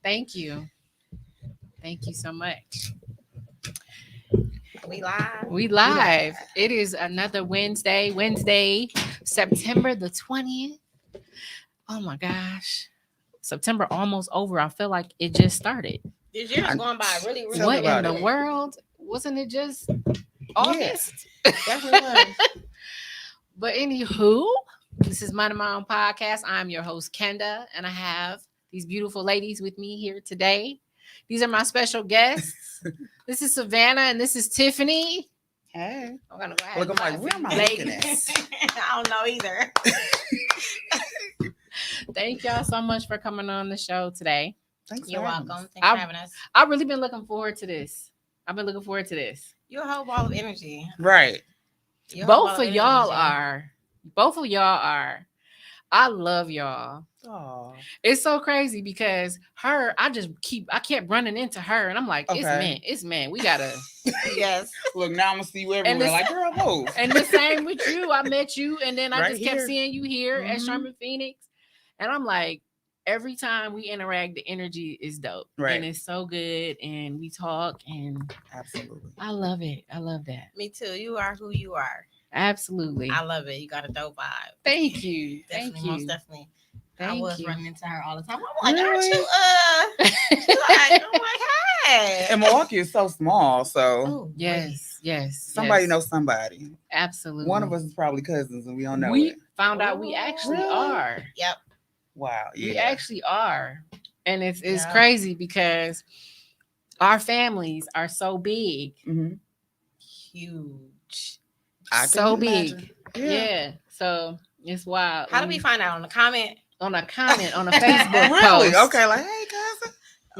Thank you. Thank you so much. We live. We live. It is another Wednesday, September the 20th. Oh my gosh. September almost over. I feel like it just started. This year is going by really, really Tell me What in about the it. world? Wasn't it just Yeah. August? definitely was. But anywho, this is Mind of My Own Podcast. I'm your host, Kenda, and I have these beautiful ladies with me here today. These are my special guests. This is Savannah and this is Tiffany. Hey. I'm gonna go ahead. Look, and I'm like, where am I ladies. looking at? I don't know either. Thank y'all so much for coming on the show today. Thanks You're for having welcome. us. Thanks for having us. I've really been looking forward to this. I've been looking forward to this. You're a whole ball of energy. Right. You're a whole Both ball of y'all energy. are. Both of y'all are. I love y'all. Oh. It's so crazy because I kept running into her and I'm like, Okay. it's man. We gotta. Yes. Look, now I'm gonna see you And everywhere. this- Like, girl, move. And the same with you. I met you and then I Right just kept here. seeing you here at Mhm. Sherman Phoenix. And I'm like, every time we interact, the energy is dope. Right. And it's so good. And we talk and Absolutely. I love it. I love that. Me too. You are who you are. Absolutely. I love it. You got a dope vibe. Thank you. Definitely, Thank you. most definitely. I Thank was you. running into her all the time. I'm like, aren't Really? you? I'm like, hey. And Milwaukee is so small, so Oh, Yes, yes. somebody yes. knows somebody. Absolutely. One of us is probably cousins, and we don't know We it. found out we actually Really? are. Yep. Wow. Yeah. We actually are. And it's Yeah. crazy because our families are so big. hmm Huge. I can So imagine. big. Yeah. So it's wild. How do we find out on the comment? on a comment on a Facebook Really? post? Okay. Like, hey, cousin.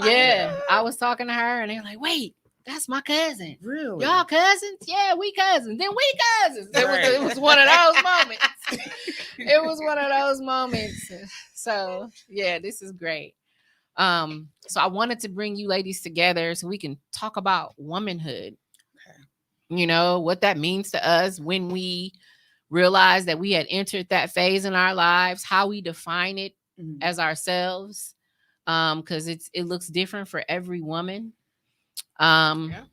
Yeah. I was talking to her and they were like, wait, that's my cousin. Really? Y'all cousins? Yeah, we cousins. Then we cousins. Right. It was one of those moments. It was one of those moments. So yeah, this is great. So I wanted to bring you ladies together so we can talk about womanhood. You know, what that means to us when we realized that we had entered that phase in our lives, how we define it Mhm. as ourselves. Because it looks different for every woman. Yeah.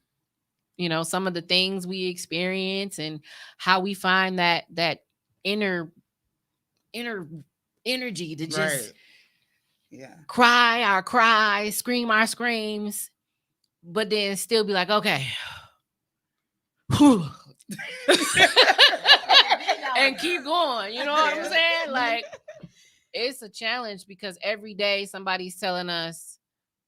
You know, some of the things we experience and how we find that inner energy to just Right. Yeah. cry our cries, scream our screams, but then still be like, okay. Whew. And keep going. You know what I'm Yeah. saying? Like, it's a challenge because every day somebody's telling us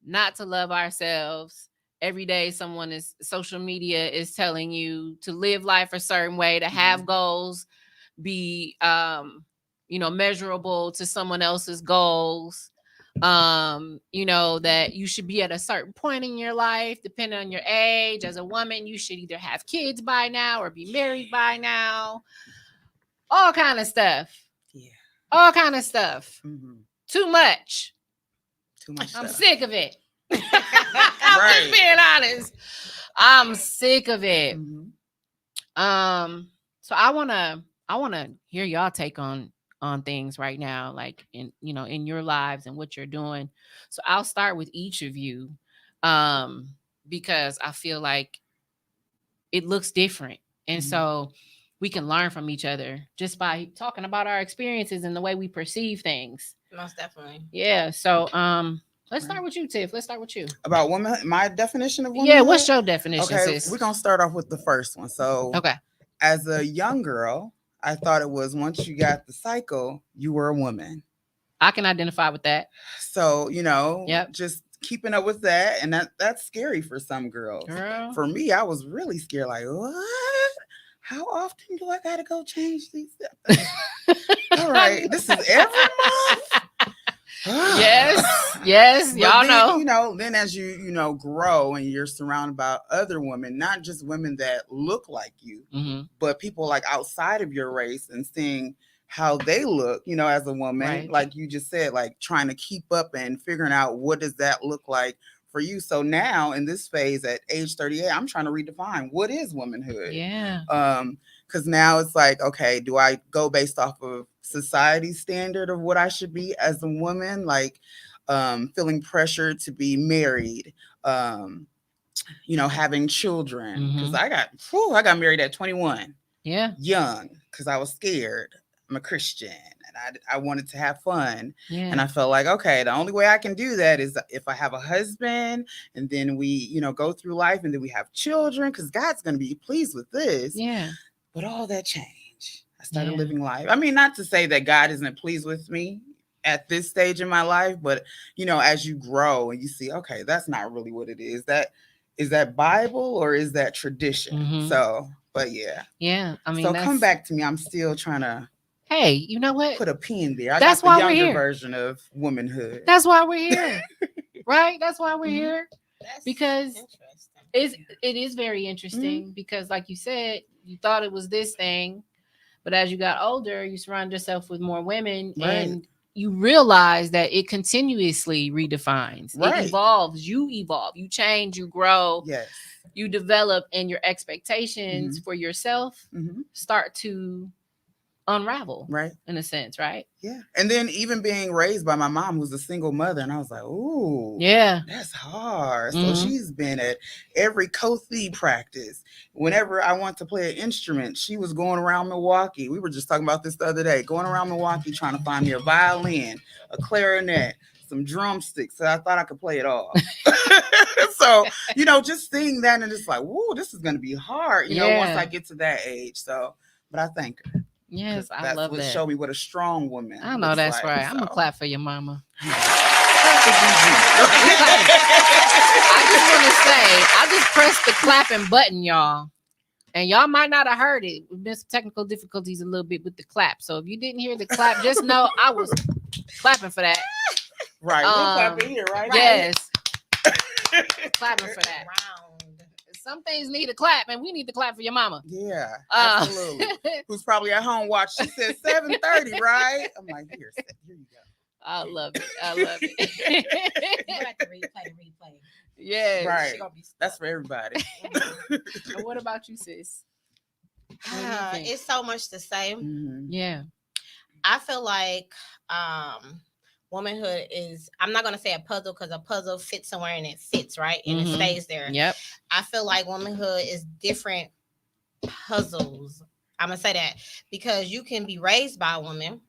not to love ourselves. Every day social media is telling you to live life a certain way, to have goals, be measurable to someone else's goals. That you should be at a certain point in your life, depending on your age. As a woman, you should either have kids by now or be married by now. All kind of stuff. Yeah. All kind of stuff. hmm Too much. Too much I'm stuff. sick of it. I'm Right. just being honest. I'm sick of it. Mhm. So I wanna hear y'all take on things right now, like in your lives and what you're doing. So I'll start with each of you, because I feel like it looks different, and so we can learn from each other just by talking about our experiences and the way we perceive things. Most definitely. Yeah. So let's start with you, Tiff. Let's start with you. About woman, my definition of woman. Yeah. What's your definition, Okay, sis? we're gonna start off with the first one. So, Okay. as a young girl, I thought it was once you got the cycle, you were a woman. I can identify with that. So, Yep. just keeping up with that, and that's scary for some girls. Girl. For me, I was really scared. Like, what? How often do I gotta go change these? All right, this is every month. Yes, But y'all then, know. then as you grow and you're surrounded by other women, not just women that look like you, but people like outside of your race, and seeing how they look, as a woman, Right. like you just said, like trying to keep up and figuring out what does that look like for you. So now in this phase at age 38, I'm trying to redefine what is womanhood. Yeah. Because now it's like, okay, do I go based off of society's standard of what I should be as a woman? Like, feeling pressure to be married, um, having children. Because I got married at 21, Yeah. young, because I was scared. I'm a Christian, and I wanted to have fun. Yeah. And I felt like, okay, the only way I can do that is if I have a husband, and then we, go through life, and then we have children, because God's going to be pleased with this. Yeah. But all that changed. I started Yeah. living life. I mean, not to say that God isn't pleased with me at this stage in my life, but as you grow and you see, okay, that's not really what it is. That is that Bible or is that tradition? Mhm. So, but yeah. Yeah. I mean, So that's come back to me. I'm still trying to hey, you know what? put a pin there. I That's got the why we're younger here. version of womanhood. That's why we're here. Right? That's why we're Mhm. here. That's Because interesting. it is very interesting because like you said, you thought it was this thing, but as you got older, you surround yourself with more women Right. and you realize that it continuously redefines. Right. It evolves, you evolve, you change, you grow, Yes. you develop, and your expectations Mhm. for yourself Mhm. start to unravel, Right. in a sense, right? Yeah. And then even being raised by my mom, who's a single mother, and I was like, ooh, Yeah. that's hard. So Mhm. she's been at every Kothi practice. Whenever I want to play an instrument, she was going around Milwaukee. We were just talking about this the other day, going around Milwaukee trying to find me a violin, a clarinet, some drumsticks. So I thought I could play it all. So, just seeing that and it's like, whoa, this is going to be hard, once I get to that age. So, but I thank her. Yes, I That's love what that. showed me what a strong woman. I know looks that's like, right. I'm gonna so. clap for your mama. Clap for Gigi. I just want to say, I just pressed the clapping button, y'all. And y'all might not have heard it. We've been some technical difficulties a little bit with the clap. So if you didn't hear the clap, just know I was clapping for that. Right. We'll clap it here, right? Yes. Clapping for that. Round. Some things need a clap, and we need to clap for your mama. Yeah, absolutely. Who's probably at home watching. She said 7:30, right? I'm like, here you go. I love it. I love it. You have to replay. Yes. Right. She gonna be stuck. That's for everybody. And what about you, sis? What do you think? It's so much to say. Mhm. Yeah. I feel like womanhood is, I'm not going to say a puzzle because a puzzle fits somewhere and it fits, right? And it stays there. Yep. I feel like womanhood is different puzzles. I'm going to say that because you can be raised by a woman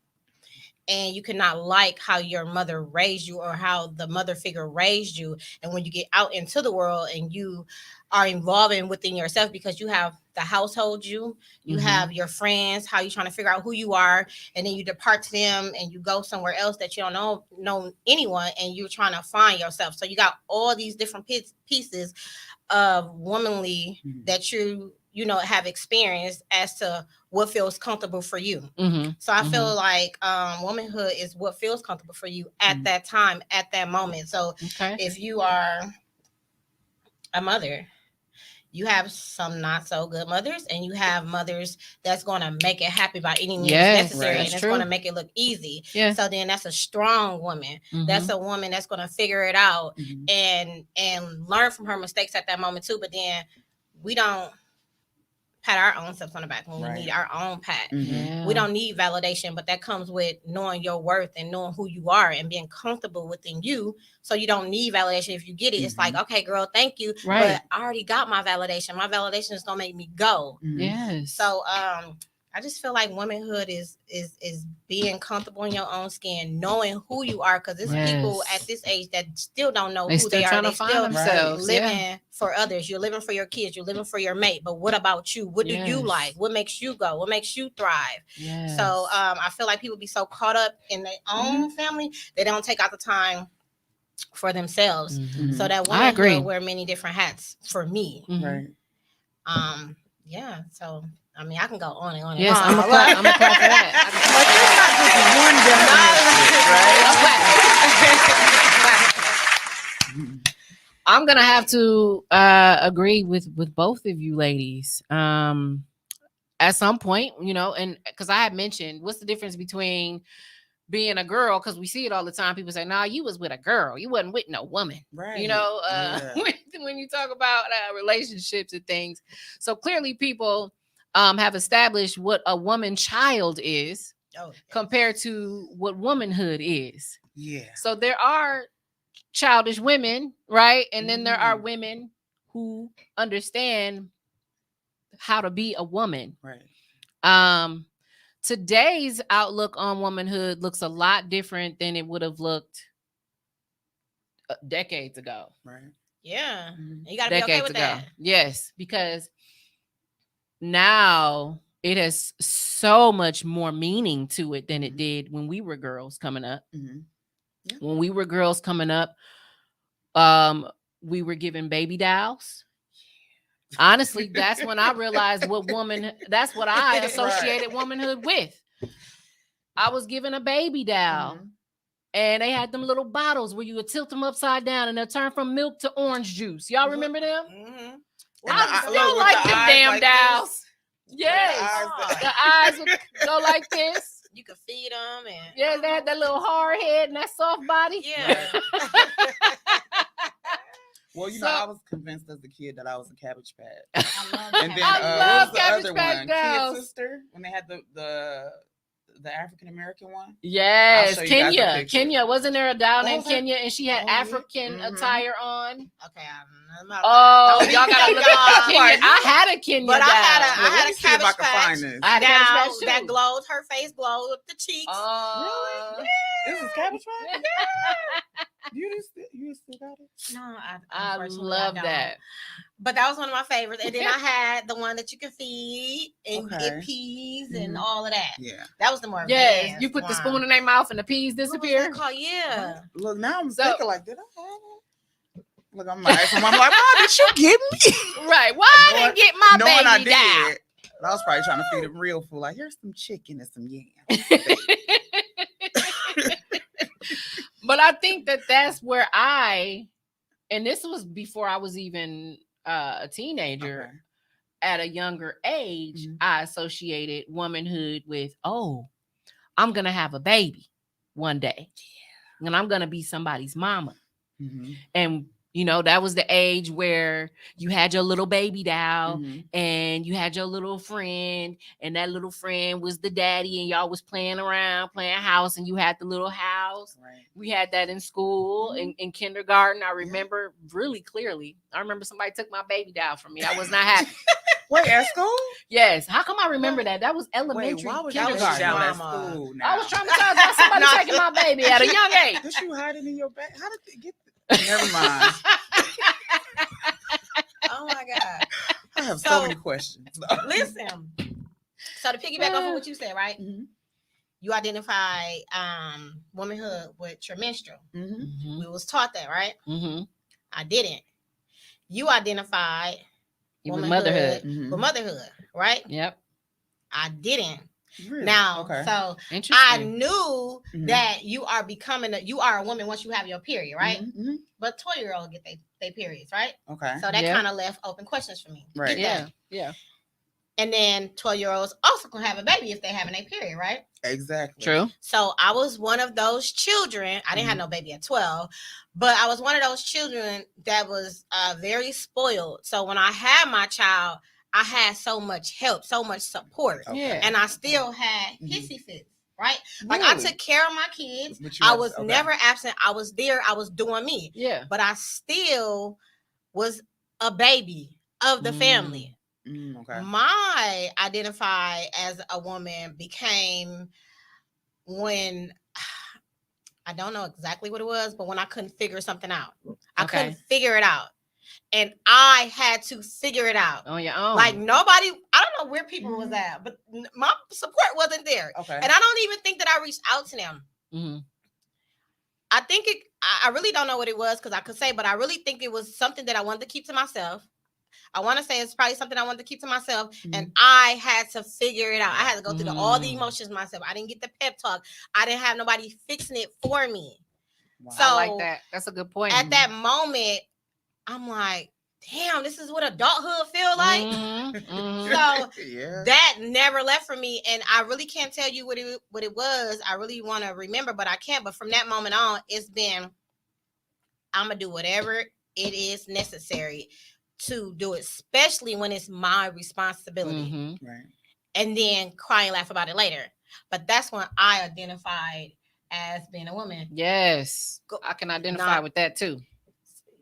and you cannot like how your mother raised you or how the mother figure raised you. And when you get out into the world and you are involving within yourself because you have the household you have your friends, how you trying to figure out who you are, and then you depart to them and you go somewhere else that you don't know anyone and you're trying to find yourself. So you got all these different pieces of womanly that you have experienced as to what feels comfortable for you. So I feel like womanhood is what feels comfortable for you at that time, at that moment. So if you are a mother, you have some not so good mothers, and you have mothers that's going to make it happen by any means necessary, and it's going to make it look easy. So then that's a strong woman. That's a woman that's going to figure it out and learn from her mistakes at that moment too. But then we don't pat our own selves on the back when we need our own pat. We don't need validation, but that comes with knowing your worth and knowing who you are and being comfortable within you. So you don't need validation. If you get it, it's like, okay, girl, thank you. But I already got my validation. My validation is gonna make me go. Yes. So I just feel like womanhood is being comfortable in your own skin, knowing who you are, because there's people at this age that still don't know who they are. They still themselves. Living for others. You're living for your kids. You're living for your mate. But what about you? What do you like? What makes you go? What makes you thrive? So I feel like people be so caught up in their own family, they don't take out the time for themselves. So that womanhood wear many different hats for me. Right. Yeah. So I mean, I can go on and on. Yes, and on. I'm gonna clap for that. But there's not just one definition, right? I'm gonna have to agree with both of you ladies. At some point, and because I had mentioned what's the difference between being a girl, because we see it all the time. People say, "Nah, you was with a girl. You wasn't with no woman." Right. When you talk about relationships and things. So clearly, people have established what a woman child is compared to what womanhood is. Yeah. So there are childish women, right? And then there are Mm. women who understand how to be a woman. Right. Um, Today's outlook on womanhood looks a lot different than it would have looked decades ago. Right. Yeah. Mhm. You got to be okay Decades with ago. that. Yes, because now it has so much more meaning to it than it did when we were girls coming up. Mhm. Yeah. When we were girls coming up, um, we were given baby dolls. Honestly, that's when I realized that's what I associated womanhood with. I was given a baby doll. Mhm. And they had them little bottles where you would tilt them upside down and they'll turn from milk to orange juice. Y'all remember them? Mm-hmm. And the I eye, look still with the like them eyes damn like dolls. this. Yes. eyes The eyes would go like this. You could feed them and Yeah, they had that little hard head and that soft body. yeah. Well, you So- know, I was convinced as a kid that I was a Cabbage Patch. I love And then I what love was the Cabbage other Patch one? dolls. Kid Sister, when they had the African American one. Yes, show you guys a Kenya. picture. Kenya. Wasn't there a doll named Okay. Kenya and she had Oh, yeah. African Mhm. attire on? Okay, I'm not. Oh, Don't y'all be gotta fake, look at y'all. Kenya. I had a Kenya But doll. I had Look, let a me see if I Cabbage can Patch. find this. I had a Cabbage Now Patch too. that glowed, her face glowed, the cheeks. Really? This is Cabbage Patch? You still got it? No, I unfortunately, love don't. that. But that was one of my favorites. And then I had the one that you can feed and Okay. get peas and Mhm. all of that. Yeah. That was the more Yes, advanced you put the one. spoon in their mouth and the peas What was disappear. that called? Yeah. Look, now I'm So- thinking like, did I have it? Look, I'm like, I'm like, Mom, did you get me? Right. Why I Knowing- didn't get my Knowing I baby doll? did. But I was probably trying to feed him real food. Like, here's some chicken and some yams. But I think that that's where and this was before I was even a teenager. Okay. At a younger age, Mhm. I associated womanhood with, oh, I'm gonna have a baby one day, and I'm gonna be somebody's mama. Mhm. And that was the age where you had your little baby doll Mhm. and you had your little friend, and that little friend was the daddy, and y'all was playing around, playing house, and you had the little house. Right. We had that in school, Mhm. in kindergarten. I remember really clearly. I remember somebody took my baby doll from me. I was not happy. Wait, at school? Yes. How come I remember that? That was elementary, Wait, why was kindergarten. down at Mama. school now? I was traumatized by somebody No. taking my baby at a young age. Did you hide it in your bag? How did they get Never mind. Oh my God. I have so So- many questions. Listen. So to piggyback off of what you said, right? Mhm. You identify womanhood with your menstrual. Mhm. We was taught that, right? Mm-hmm. I didn't. You identified With womanhood motherhood. Mhm. with motherhood, right? Yep. I didn't. Really? Now, okay. so Interesting. I knew Mhm. that you are you are a woman once you have your period, right? Mhm. But 12-year-olds get their periods, right? Okay. So that Yeah. kind of left open questions for me. Right. Get that. Yeah. And then 12-year-olds also can have a baby if they having a period, right? Exactly. True. So I was one of those children. I didn't have no baby at 12, but I was one of those children that was very spoiled. So when I had my child, I had so much help, so much support, Okay. Yeah. and I still had Mhm. hissy fits, right? Like I Really? took care of my kids. But you I had- was okay. never absent. I was there. I was doing me, Yeah. but I still was a baby of the family. Okay. My identify as a woman became when I don't know exactly what it was, but when I couldn't figure something out, I Okay. couldn't figure it out, and I had to figure it out. On your own. Like nobody, I don't know where people was at, but my support wasn't there, Okay. and I don't even think that I reached out to them. Mhm. I think I really don't know what it was because I could say, but I really think it was something that I wanted to keep to myself. I want to say it's probably something I wanted to keep to myself, and I had to figure it out. I had to go through all the emotions myself. I didn't get the pep talk. I didn't have nobody fixing it for me. Wow. So I like that. That's a good point. at that moment, I'm like, damn, this is what adulthood feel like. Mhm, mhm. So yeah. that never left for me, and I really can't tell you what it was. I really want to remember, but I can't. But from that moment on, it's been, I'm gonna do whatever it is necessary to do it, especially when it's my responsibility. Mhm. Right. And then cry and laugh about it later. But that's when I identified as being a woman. Yes. Go, I can identify not with that too.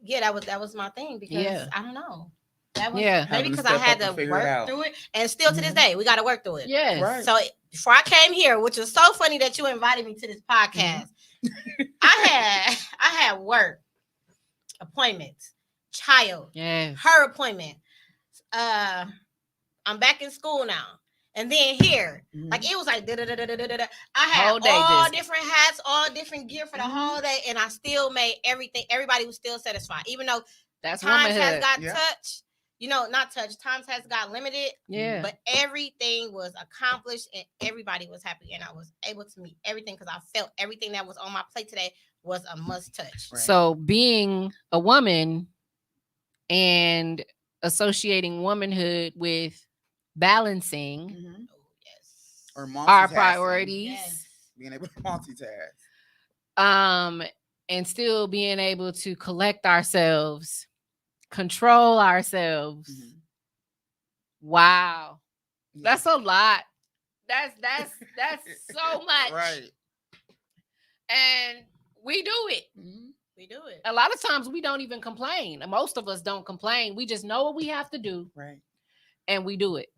yeah, that was my thing because Yeah. I don't know. That was Yeah. maybe Having to because I step had up and to figure it work out. through it, and still to this Mhm. day we got to work through it. Yes. Right. So before I came here, which was so funny that you invited me to this podcast, I had work appointments, child, Yes. her appointment. Uh, I'm back in school now. And then here, like Mhm. it was like da da da da da da da. I had Whole day all just- different hats, all different gear for the Mhm. whole day, and I still made everything. Everybody was still satisfied, even though That's times has womanhood. got Yeah. touched. You know, not touched. Times has got limited, Yeah. but everything was accomplished, and everybody was happy, and I was able to meet everything because I felt everything that was on my plate today was a must touch. Right. So being a woman and associating womanhood with balancing Mhm. Oh yes, Or our multitasking. priorities, yes, Being able to multitask. and still being able to collect ourselves, control ourselves. Mhm. Wow. Yeah. That's a lot. That's so much. Right. And we do it. Mhm. we do it. A lot of times we don't even complain. Most of us don't complain. We just know what we have to do Right. and we do it.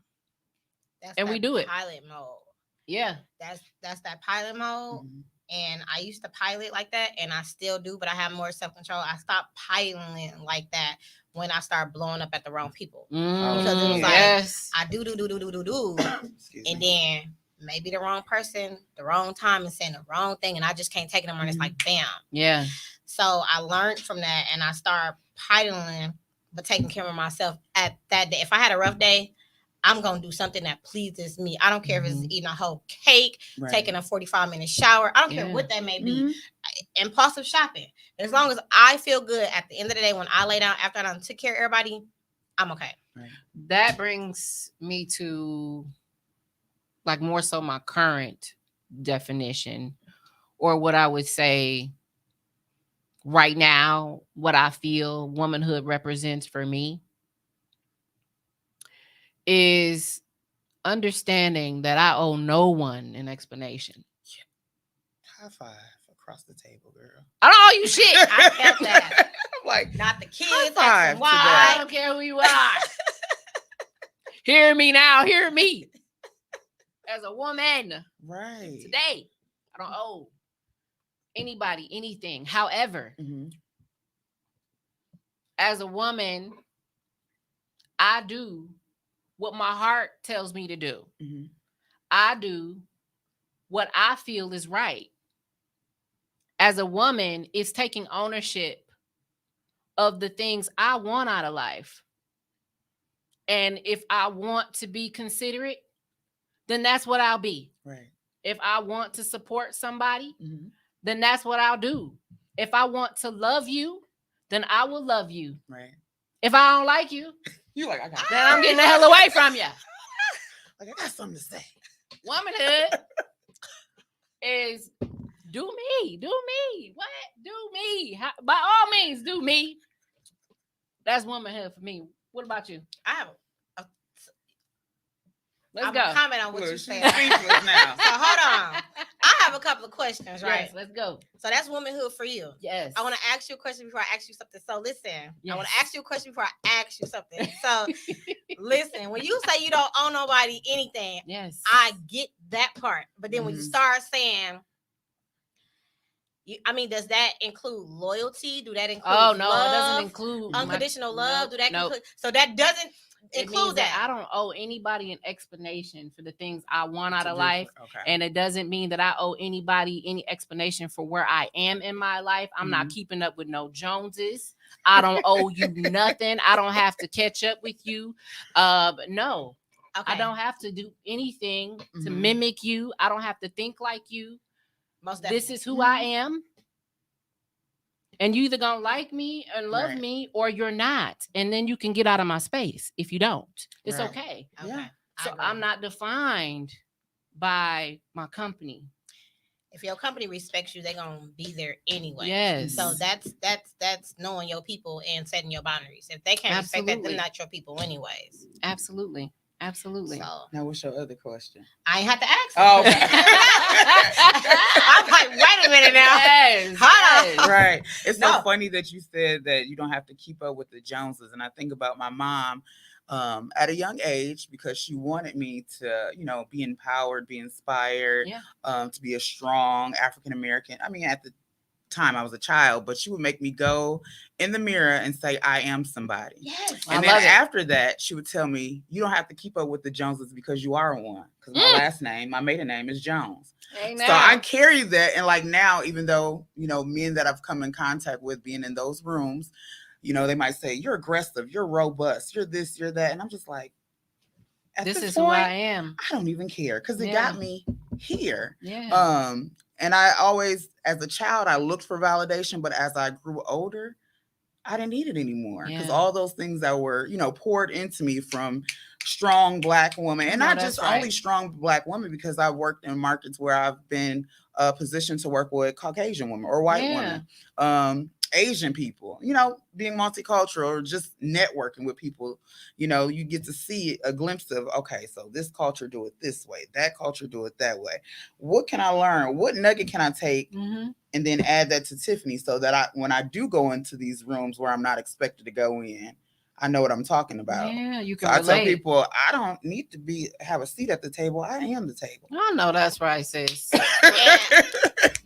That's And we that do it. pilot mode. Yeah. That's that pilot mode. Mhm. And I used to pilot like that, and I still do, but I have more self control. I stopped piloting like that when I started blowing up at the wrong people. Because it was like, Yes. I do, Excuse and me. then maybe the wrong person, the wrong time, and saying the wrong thing, and I just can't take it anymore. And it's like, bam. Yeah. So I learned from that, and I started piloting, but taking care of myself at that day. If I had a rough day, I'm gonna do something that pleases me. I don't care if it's Mhm. eating a whole cake, Right. taking a 45-minute shower. I don't care Yeah. what that may be. Mhm. Impulsive shopping. As long as I feel good at the end of the day when I lay down after I done took care of everybody, I'm okay. Right. That brings me to like more so my current definition, or what I would say right now, what I feel womanhood represents for me is understanding that I owe no one an explanation. High five across the table, girl. I don't owe you shit. I felt that. I'm like, Not the kids, High asking five to why. that. I don't care who you are. Hear me now. Hear me. As a woman right. today, I don't owe anybody anything. However, Mhm. as a woman, I do what my heart tells me to do. Mhm. I do what I feel is right. As a woman, it's taking ownership of the things I want out of life. And if I want to be considerate, then that's what I'll be. Right. If I want to support somebody, Mhm. then that's what I'll do. If I want to love you, then I will love you. Right. If I don't like you, You like, I got then I'm getting the hell away from you. like, I got something to say. Womanhood is do me, do me. What? Do me. By all means, do me. That's womanhood for me. What about you? I have Let's I'm go. gonna comment on what Look, you she's said. speechless now. So hold on. I have a couple of questions, right? Yes, let's go. So that's womanhood for you. Yes. I want to ask you a question before I ask you something. So listen, I want to Yes. ask you a question before I ask you something. So listen, when you say you don't owe nobody anything, Yes. I get that part. But then when you Mhm. start saying, I mean, does that include loyalty? Do that include Oh no, love? it doesn't include Unconditional love? Do that nope. include? So that doesn't It means include that that. I don't owe anybody an explanation for the things I want out To of do- life. Okay. And it doesn't mean that I owe anybody any explanation for where I am in my life. I'm not Mhm. keeping up with no Joneses. I don't owe you nothing. I don't have to catch up with you. No, Okay. I don't have to do anything to Mhm. mimic you. I don't have to think like you. Most This definitely. is who I am. And you either gonna like me and love Right. me, or you're not. And then you can get out of my space if you don't. It's Right. okay. Okay. Yeah. I So agree. I'm not defined by my company. If your company respects you, they're gonna be there anyway. Yes. So that's knowing your people and setting your boundaries. If they can't respect that, Absolutely. they're not your people anyways. Absolutely. Absolutely. So Now, what's your other question? I ain't have to ask. Oh, Him. okay. I'm like, wait a minute now. Yes, Hold on. Right. It's so No. funny that you said that you don't have to keep up with the Joneses. And I think about my mom at a young age because she wanted me to, be empowered, be inspired, Yeah. to be a strong African American. I mean, at the time I was a child, but she would make me go in the mirror and say, I am somebody. Yes. I And then love it. after that, she would tell me, you don't have to keep up with the Joneses because you are one. Because my maiden name is Jones. Hey, So I now. carry that. And like now, even though, men that I've come in contact with being in those rooms, they might say, you're aggressive, you're robust, you're this, you're that. And I'm just like, at This this is point, who I am. I don't even care because it Yeah. got me here. Yeah. And I always, as a child, I looked for validation, but as I grew older, I didn't need it anymore because Yeah. all those things that were, poured into me from strong Black woman, and No, not that's just right. only strong Black women, because I've worked in markets where I've been positioned to work with Caucasian women or white Yeah. women, Asian people, being multicultural or just networking with people, you get to see a glimpse of, okay, so this culture do it this way, that culture do it that way. What can I learn? What nugget can I take? Mm-hmm. And then add that to Tiffany so that when I do go into these rooms where I'm not expected to go in, I know what I'm talking about. Yeah, you So can I tell relate. people, I don't need to have a seat at the table. I am the table. I know that's right, sis.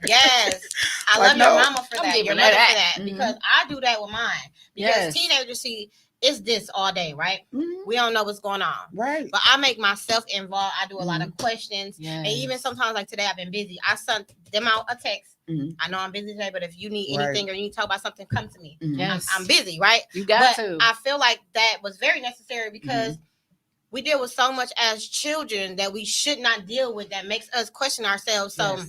Yes. I Like, love your no, mama for I'm that. giving Your her mother that. for that. Mhm. Because I do that with mine. Because Yes. teenagers see it's this all day, right? Mhm. We don't know what's going on. Right. But I make myself involved. I do a lot of questions. Yes. And even sometimes like today I've been busy. I sent them out a text. Mhm. I know I'm busy today, but if you need Right. anything or you need to talk about something, come to me. Mhm. Yes. I'm busy, right? You got But to. I feel like that was very necessary because we deal with so much as children that we should not deal with that makes us question ourselves. So Yes.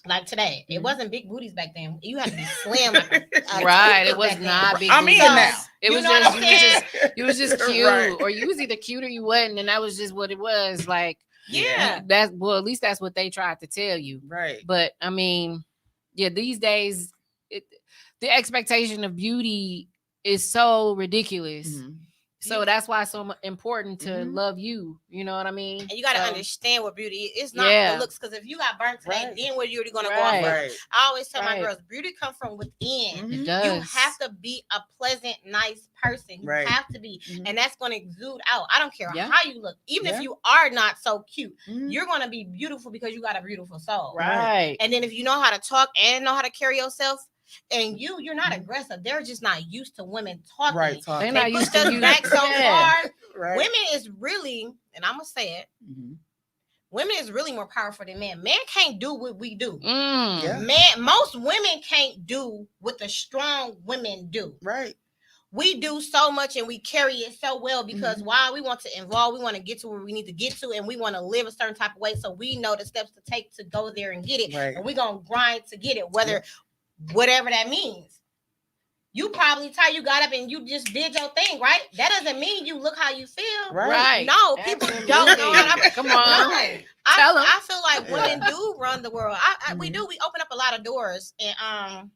like today, it Mhm. wasn't big booties back then. You had to be slim, like a Right. toothpick It was back then. not big. I'm in booties. now. It You was know what just I'm saying? you was just cute, Right. or you was either cute or you wasn't, and that was just what it was. Like Yeah. that's at least that's what they tried to tell you. Right. But I mean, yeah, these days, the expectation of beauty is so ridiculous. Mhm. So that's why it's so important to Mhm. love you. You know what I mean? And you got to So, understand what beauty is. It's not Yeah. the looks. Because if you got burnt today, Right. then where you're going to go Right. off of? Right. I always tell my Right. girls, beauty comes from within. Mhm. It does. You have to be a pleasant, nice person. You Right. have to be. Mhm. And that's going to exude out. I don't care Yeah. how you look. Even Yeah. if you are not so cute, Mhm. you're going to be beautiful because you got a beautiful soul. Right. And then if you know how to talk and know how to carry yourself, and you're not aggressive. They're just not used to women talking. Right. They're Talking. not They used pushed to us you. back so Yeah. far. Right. Women is really, and I'm gonna say it, Mhm. women is really more powerful than men. Men can't do what we do. Yeah. Most women can't do what the strong women do. Right. We do so much and we carry it so well because Mhm. while we want to involve, we want to get to where we need to get to, and we want to live a certain type of way. So we know the steps to take to go there and get it. Right. And we're gonna grind to get it, whatever that means. You probably tired, you got up and you just did your thing, right? That doesn't mean you look how you feel. Right. No, people don't know how to. Come on. No. Tell 'em. I feel like Yeah. women do run the world. We do. We open up a lot of doors, and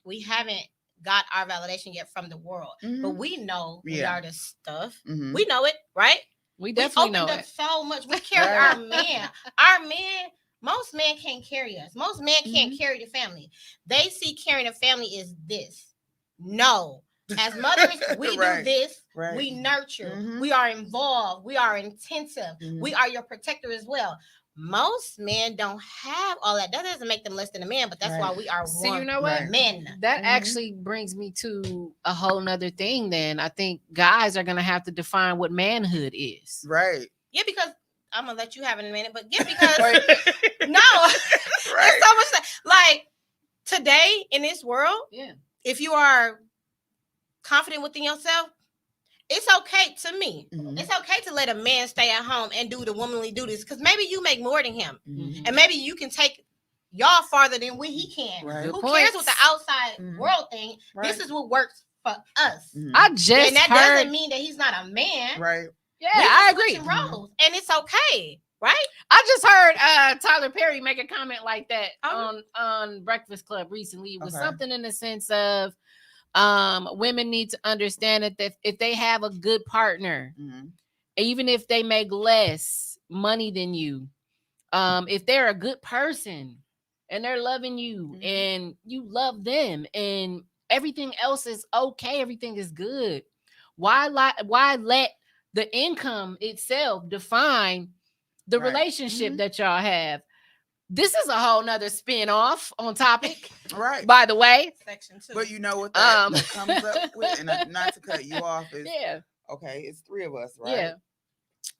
we haven't got our validation yet from the world, Mhm. but we know we Yeah. are the stuff. Mhm. We know it, right? We We definitely opened know up it. so much. We carry Right. our men. Our men. Most men can't carry us. Most men can't carry the family. They see carrying a family is this. No. As mothers, we Right. do this. Right. We nurture. Mhm. We are involved. We are intensive. Mhm. We are your protector as well. Most men don't have all that. That doesn't make them less than a man, but that's Right. why we are See, one you know what? Right. men. That Mhm. actually brings me to a whole nother thing. Then I think guys are gonna have to define what manhood is. Right. Yeah, because I'm gonna let you have it in a minute, but yeah, because Right. no, Right. there's so much like today in this world. Yeah. If you are confident within yourself, it's okay to me. Mhm. It's okay to let a man stay at home and do the womanly duties because maybe you make more than him, Mhm. and maybe you can take y'all farther than what he can. Right. Who Good cares points. what the outside Mhm. world think? Right. This is what works for us. Mhm. I just And that heard. doesn't mean that he's not a man. Right. Yeah, We I just agree. switching roles, and it's okay, right? I just heard Tyler Perry make a comment like that Oh. on Breakfast Club recently. It was Okay. something in the sense of women need to understand that if they have a good partner, Mhm. even if they make less money than you, if they're a good person and they're loving you and you love them and everything else is okay, everything is good, why let the income itself define the Right. relationship that y'all have? This is a whole nother spin-off on topic, Right. by the way. Section 2. But you know what that Um, comes up with, and not to cut you off, is Yeah, okay, it's three of us, right? yeah,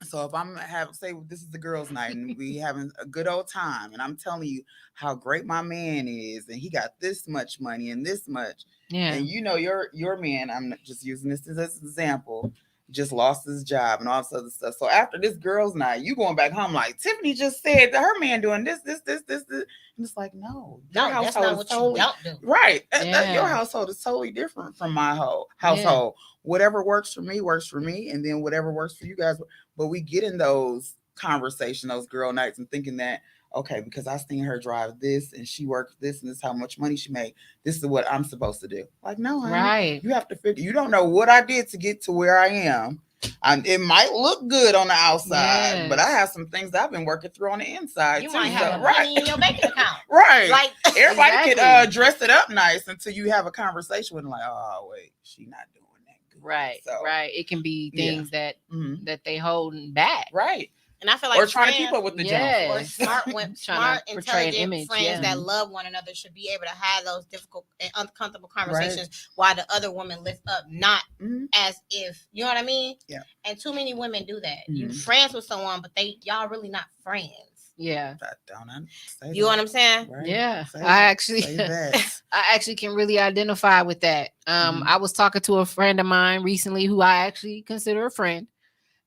So if I'm say this is the girls' night and we having a good old time, and I'm telling you how great my man is, and he got this much money and this much, yeah. and you know your man, I'm just using this as an example, just lost his job and all this other stuff. So after this girls' night, you going back home like Tiffany just said that her man doing this. And it's like, no, your No, that's household not is what totally you don't do. right. Your Yeah. household is totally different from my whole Yeah. household. Whatever works for me, and then whatever works for you guys. But we get in those conversations, those girl nights, and thinking that, okay, because I seen her drive this and she worked this and this is how much money she made. This is what I'm supposed to do. Like, no, honey, Right. you have to figure. You don't know what I did to get to where I am. It might look good on the outside, but I Yes. have some things I've been working through on the inside You too. might have So, a right, money in your bank account. right. Like, Everybody Exactly. can dress it up nice until you have a conversation with them. Like, oh wait, she not doing that good. Right. So, Right. It can be Yeah. things that mhm. that they holding back. Right. and I feel like Or trying to keep friends up with the Yeah. or Joneses. smart, Trying to smart, portray an intelligent image, friends yeah. that love one another should be able to have those difficult and uncomfortable Right. conversations while the other woman lifts up, not Mhm. as if, you know what I mean? Yeah. And too many women do that. You Mhm. friends with someone, but y'all really not friends. Yeah. Say You know what that. I'm saying? Right. Yeah. Say I that. actually Say that. I actually can really identify with that. Mhm. I was talking to a friend of mine recently who I actually consider a friend.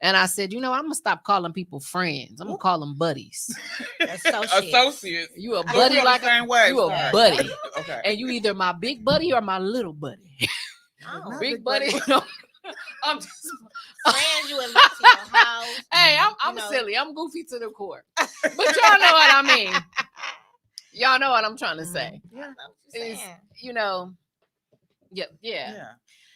And I said, I'm gonna stop calling people friends. I'm gonna call them buddies. Associates. You a But buddy we on like the same way. you a Sorry. buddy. Okay. And you either my big buddy or my little buddy. Oh. Not Big buddy. I'm just Friends you invite to your house. hey, I'm You know. silly. I'm goofy to the core. But y'all know what I mean. Y'all know what I'm trying to say. I know what you're Is saying. yeah. Yeah.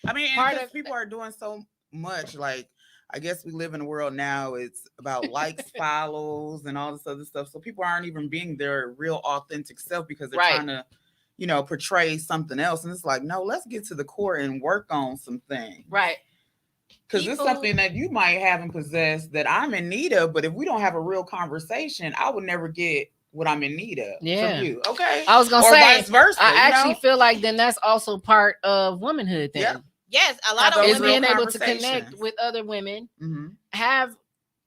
I mean, Part because of people are doing so much. Like, I guess we live in a world now. It's about likes, follows, and all this other stuff. So people aren't even being their real, authentic self because they're Right. trying to, portray something else. And it's like, no, let's get to the core and work on some things. Right. Because it's People- something that you might have and possess that I'm in need of. But if we don't have a real conversation, I would never get what I'm in need of Yeah. from you. Okay. I was gonna Or say vice versa. I you actually know? feel like then that's also part of womanhood then. Yep. Yes, a lot Have of those Is real women. being able to connect conversations. with other women, Mhm. have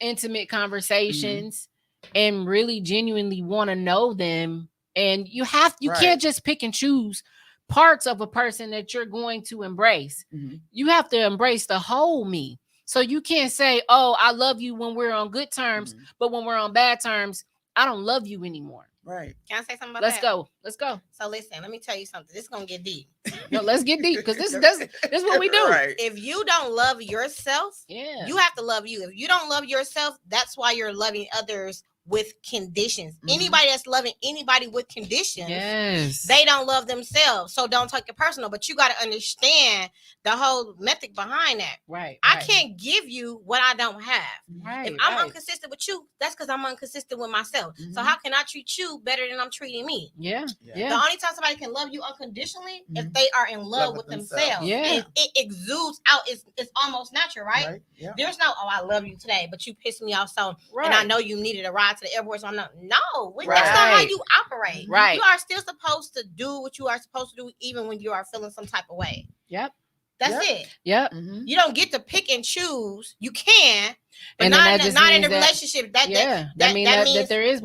intimate conversations, and really genuinely want to know them. And you Right. can't just pick and choose parts of a person that you're going to embrace. Mhm. You have to embrace the whole me. So you can't say, "Oh, I love you" when we're on good terms, Mhm. but when we're on bad terms, I don't love you anymore. Right. Can I say something about Let's that? go. Let's go. So listen, let me tell you something. This is gonna get deep. No, let's get deep because this is what we do. Right. If you don't love yourself, Yeah. you have to love you. If you don't love yourself, that's why you're loving others with conditions. Mhm. Anybody that's loving anybody with conditions, Yes. they don't love themselves. So don't take it personal. But you got to understand the whole method behind that. Right. I can't give you what I don't have. Right. If I'm right. inconsistent with you, that's because I'm inconsistent with myself. So Mhm. how can I treat you better than I'm treating me? Yeah. Yeah. Yeah. The only time somebody can love you unconditionally if Mhm. they are in love Love with with themselves. themselves. Yeah. It exudes out. It's almost natural, right? Yeah. There's no, oh, I love you today, but you pissed me off so, Right. and I know you needed a ride to the airport, so I'm not. No, that's Right. not how you operate. Right. You are still supposed to do what you are supposed to do, even when you are feeling some type of way. Yep. That's Yep. it. Yep. Mhm. You don't get to pick and choose. You can, but And then not that in, just not in means a that- relationship. That That means that means there isn't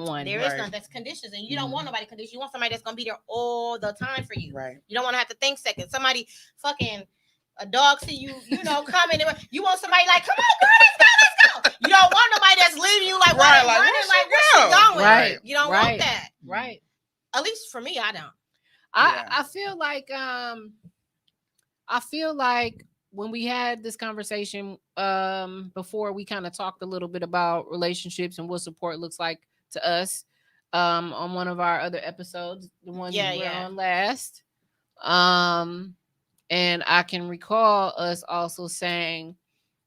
one. there is Right. none. That's conditions, and you don't Mhm. want nobody conditions. You want somebody that's gonna be there all the time for you. Right. You don't want to have to think seconds. Somebody fucking a dog see you, coming. You want somebody like, come on, girl, let's go. You don't want nobody that's leaving you like, Right, why like, running, where she like, where she go? going? Right. You don't Right. want that. Right. At least for me, I don't. Yeah. I feel like when we had this conversation before, we kind of talked a little bit about relationships and what support looks like to us on one of our other episodes, the one Yeah, you were yeah. on last. And I can recall us also saying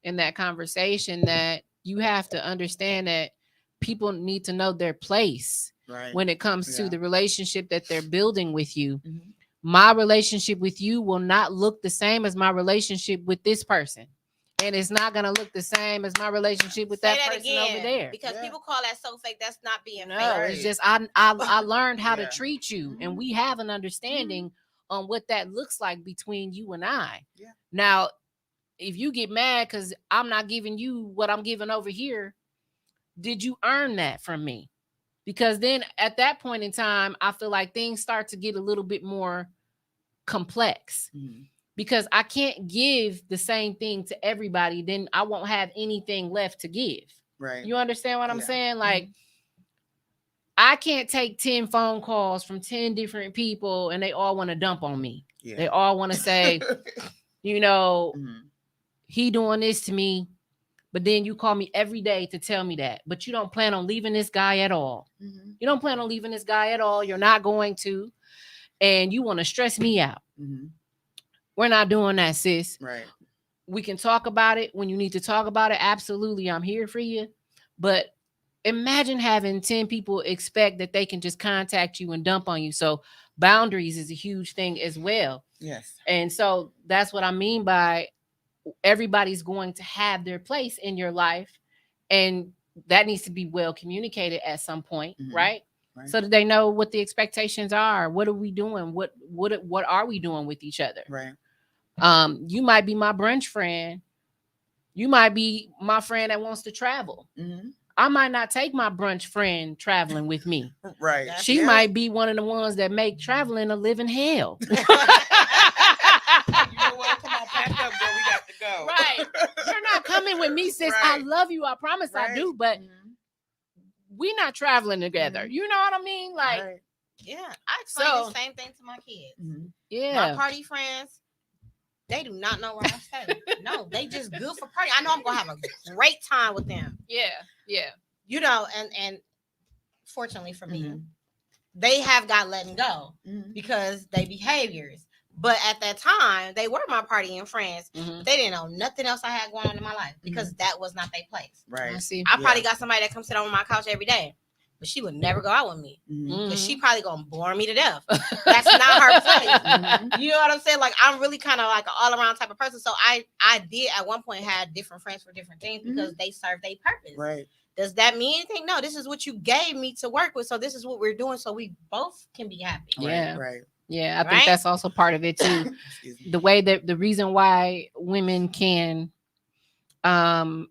in that conversation that you have to understand that people need to know their place Right. when it comes to Yeah. the relationship that they're building with you. Mhm. My relationship with you will not look the same as my relationship with this person. And it's not going to look the same as my relationship with Say that that person over again, there. because Yeah. people call that so fake. That's not being No, fake. it's Right. just I learned how to Yeah. treat you, and Mhm. we have an understanding on what that looks like between you and I. Yeah. Now, if you get mad because I'm not giving you what I'm giving over here, did you earn that from me? Because then at that point in time, I feel like things start to get a little bit more complex Mhm. because I can't give the same thing to everybody. Then I won't have anything left to give. Right. You understand what I'm Yeah. saying? Like, I can't take 10 phone calls from 10 different people and they all want to dump on me. Yeah. They all want to say, you know, Mhm. he doing this to me, but then you call me every day to tell me that. But you don't plan on leaving this guy at all. Mhm. You don't plan on leaving this guy at all. You're not going to. And you want to stress me out. Mhm. We're not doing that, sis. Right. We can talk about it when you need to talk about it. Absolutely, I'm here for you. But imagine having 10 people expect that they can just contact you and dump on you. So boundaries is a huge thing as well. Yes. And so that's what I mean by everybody's going to have their place in your life, and that needs to be well communicated at some point, Mhm. right? Right. So that they know what the expectations are. What are we doing? What are we doing with each other? Right. You might be my brunch friend. You might be my friend that wants to travel. Mhm. I might not take my brunch friend traveling with me. Right. That's- She Yeah. might be one of the ones that make traveling a living hell. You know what? Come on, pack up, girl. We got to go. Right. You're not coming with me, sis. I Right. love you. I promise I Right. do, but Mhm. we not traveling together. Mhm. You know what I mean? Like, Right. Yeah, I explain So- the same thing to my kids. Mhm. yeah. My party friends, they do not know where I stay. No, they just good for party. I know I'm gonna have a great time with them. Yeah. Yeah. You know, and fortunately for me, Mhm. they have got letting go Mhm. because they behaviors. But at that time, they were my partying friends. Mhm. But they didn't know nothing else I had going on in my life because that was not their place. Right. I see. I probably Yeah. got somebody that comes sit on my couch every day, but she would never go out with me Mhm. because she Mhm. probably gonna bore me to death. That's not her place. Mhm. You know what I'm saying? Like, I'm really kind of like an all around type of person. So I did at one point have different friends for different things because they serve their purpose. Right. Does that mean anything? No, this is what you gave me to work with. So this is what we're doing so we both can be happy. Yeah. Right. Yeah. I think Right? that's also part of it too. Excuse me. The way that the reason why women can um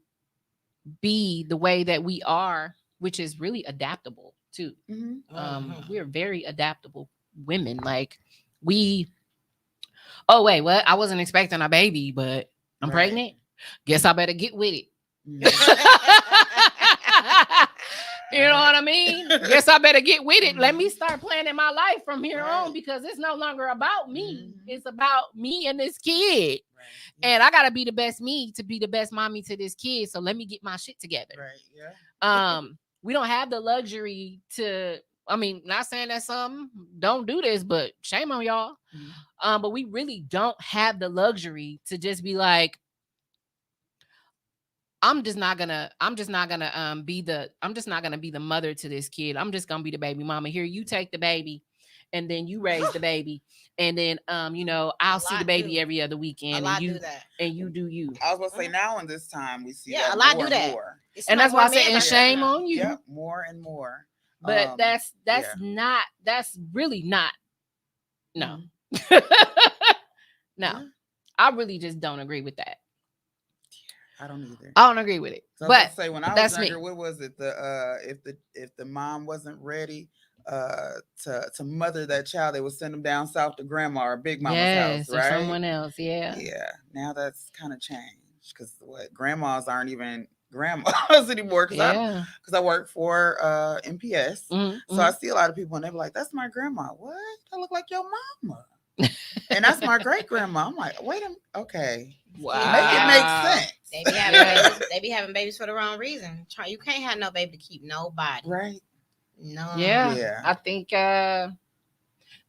be the way that we are, which is really adaptable too. Mhm. Mhm. We're very adaptable women. Like, we oh wait, what? I wasn't expecting a baby, but I'm Right. pregnant. Guess I better get with it. Mhm. You know what I mean? Guess I better get with it. Let me Mhm. start planning my life from here Right. on, because it's no longer about me. Mhm. It's about me and this kid. Right. And I gotta be the best me to be the best mommy to this kid. So let me get my shit together. Right. Yeah. We don't have the luxury to, I mean, not saying that some don't do this, but shame on y'all. Mhm. But we really don't have the luxury to just be like, I'm just not gonna be the mother to this kid. I'm just gonna be the baby mama. Here, you take the baby, and then you raise the baby, and then I'll see the lot baby do. every other A weekend, lot and you do that. do you. I was gonna say now in this time we see Yeah, that a lot more do that. and more. It's And like that's why I more said, men and are shame stepping up. on you. Yep, more and more. But that's yeah. not, that's really not, no. Mhm. No. Yeah. I really just don't agree with that. I don't either. I don't agree with it. So I was But gonna say when I was that's me. younger, what was it? If the mom wasn't ready to mother that child, they would send them down south to grandma or big mama's Yes, house, or right? someone else. Yeah. Yeah. Now that's kind of changed because what grandmas aren't even grandmas anymore because Yeah. I work for MPS, Mhm, so I mhm. see a lot of people and they be like, "That's my grandma." What? That look like your mama. And that's my great grandma. I'm like, wait a minute, okay. Wow. Make it make sense. They be having Yeah. babies. They be having babies for the wrong reason. You can't have no baby to keep nobody. Right. No. Yeah. Yeah. I think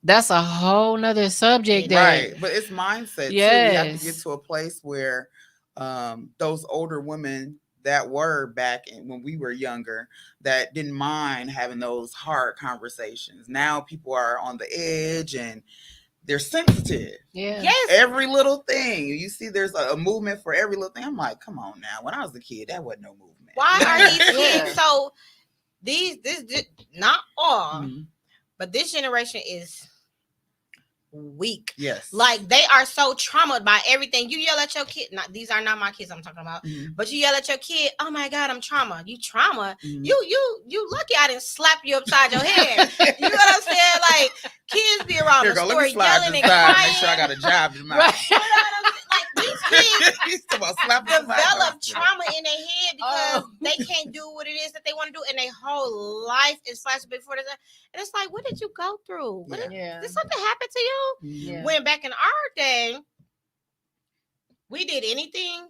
that's a whole nother subject. It That Right. But it's mindset too. We have to get Yes. to a place where those older women that were back when we were younger that didn't mind having those hard conversations. Now people are on the edge and they're sensitive. Yeah. Yes. Every little thing you see, there's a movement for every little thing. I'm like, come on now. When I was a kid, that wasn't no movement. Why are these Yeah. kids so this not all, Mhm. but this generation is weak. Yes. Like they are so traumatized by everything. You yell at your kid. Not these are not my kids I'm talking about. Mhm. But you yell at your kid. Oh my God, I'm trauma. You trauma. Mhm. You lucky I didn't slap you upside your head. You know what I'm saying? Like kids be around Here the go. Let store me slide yelling this and side. crying. Make sure I got a job in my Right. You know what I'm saying? Like these kids He's talking about slapping somebody. develop trauma in their head because Oh. they can't do what it is that they want to do, and their whole life is flashing before them. And it's like, what did you go through? What did, Yeah. did something happen to you? Mhm. Yeah. When back in our day, we did anything.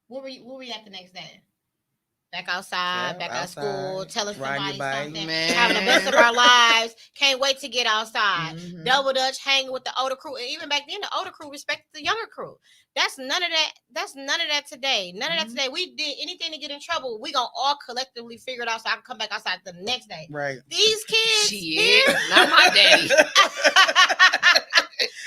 Where were you at the next day? Back outside, Yeah, back at school, outside, telling riding your somebody bike. something, Man. having the best of our lives. Can't wait to get outside. Mhm. Double Dutch, hanging with the older crew. And even back then, the older crew respected the younger crew. That's none of that. That's none of that today. None of that Mhm. today. We did anything to get in trouble. We gonna all collectively figure it out so I can come back outside the next day. Right. These kids Shit. here, Not my daddy.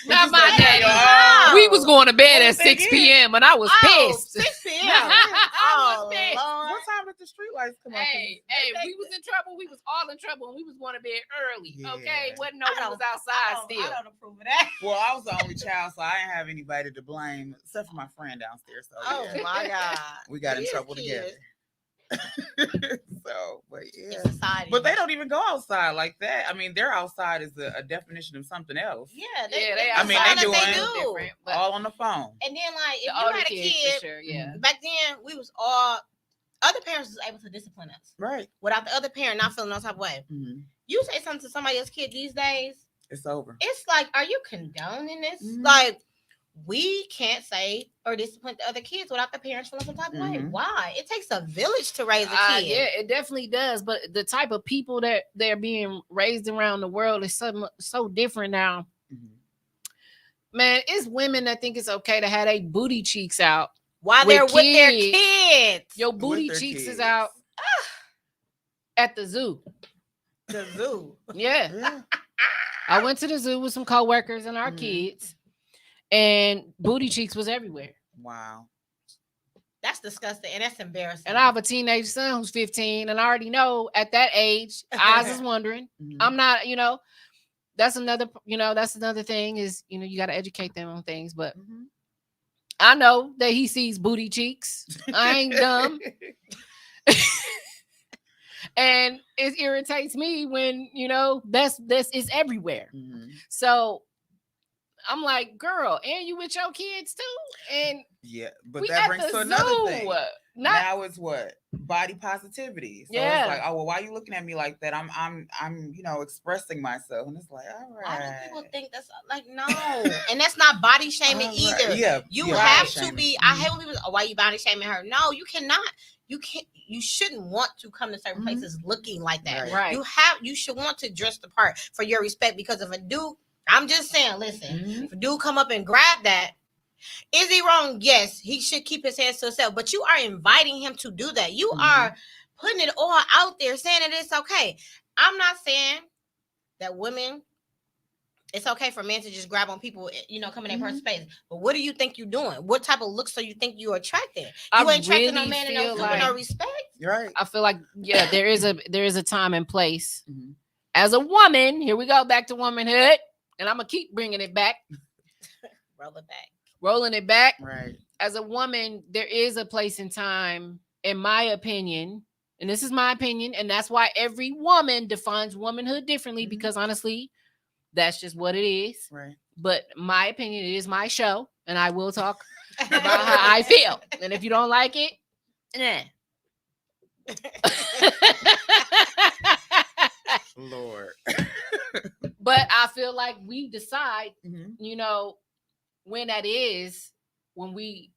Not you my said, daddy. no. We was going to bed Only at thing 6 is- p.m. and I was Oh, pissed. 6 p.m. I was Oh, pissed. Lord. What time did the street lights come on? Hey, we was in trouble. We was all in trouble, and we was going to bed early. Yeah. Okay, wasn't no I we don't- was outside I still. don't approve of that. Well, I was the only child, so I didn't have anybody to blame except for my friend downstairs. So Oh yeah, my God. we got in These trouble kids, together. So, but yeah. it's society. But they don't even go outside like that. I mean, their outside is a definition of something else. Yeah, They I mean, outside they like doing do. different, but All on the phone. And then like if the you older had a kids kid, for sure, yeah. back then we was all other parents was able to discipline us Right. without the other parent not feeling no type of way. Mhm. You say something to somebody else's kid these days, It's over. it's like, are you condoning this? Mhm. Like, we can't say or discipline the other kids without the parents feeling some type of way. Mhm. Why? It takes a village to raise a kid. Yeah, it definitely does. But the type of people that they're being raised around the world is so different now. Mhm. Man, it's women that think it's okay to have their booty cheeks out. While with they're with their kids. kids. Your booty their cheeks is kids. out at the zoo. The zoo. Yeah. Yeah. I went to the zoo with some coworkers and our Mhm. kids, and booty cheeks was everywhere. Wow. That's disgusting and that's embarrassing. And I have a teenage son who's 15, and I already know at that age, eyes is wondering. Mhm. I'm not, that's another thing is, you got to educate them on things. But Mhm. I know that he sees booty cheeks. I ain't dumb. And it irritates me when, this is everywhere. Mhm. So I'm like, girl, and you with your kids too? And Yeah, but we that at brings the to another zoo. thing. Now it's what? Body positivity. So Yeah. it's like, oh well, why are you looking at me like that? I'm expressing myself, and it's like, all right. Why do people think that's like no? And that's not body shaming All right. either. Yeah, You yeah, have body to shaming. be. I hate when people. Oh, why you body shaming her? No, you cannot. You can't. You shouldn't want to come to certain Mhm. places looking like that. Right. Right. You should want to dress the part for your respect. Because if a dude, I'm just saying, listen, Mhm. if a dude come up and grab that, is he wrong? Yes, he should keep his hands to himself. But you are inviting him to do that. You Mhm. are putting it all out there, saying that it's okay. I'm not saying that women, it's okay for men to just grab on people, come in their personal space. But what do you think you're doing? What type of looks do you think you're attracting? You I ain't attracting no really man in no feel suit with like- no respect. You're right. I feel like, yeah, there is a time and place. Mhm. As a woman, here we go back to womanhood, and I'm gonna keep bringing it back, Roll it back. rolling it back. Right. As a woman, there is a place and time, in my opinion, and this is my opinion, and that's why every woman defines womanhood differently, Mhm. because honestly, that's just what it is. Right. But my opinion, it is my show, and I will talk about how I feel. And if you don't like it, eh. Lord. But I feel like we decide, Mhm. when that is, when we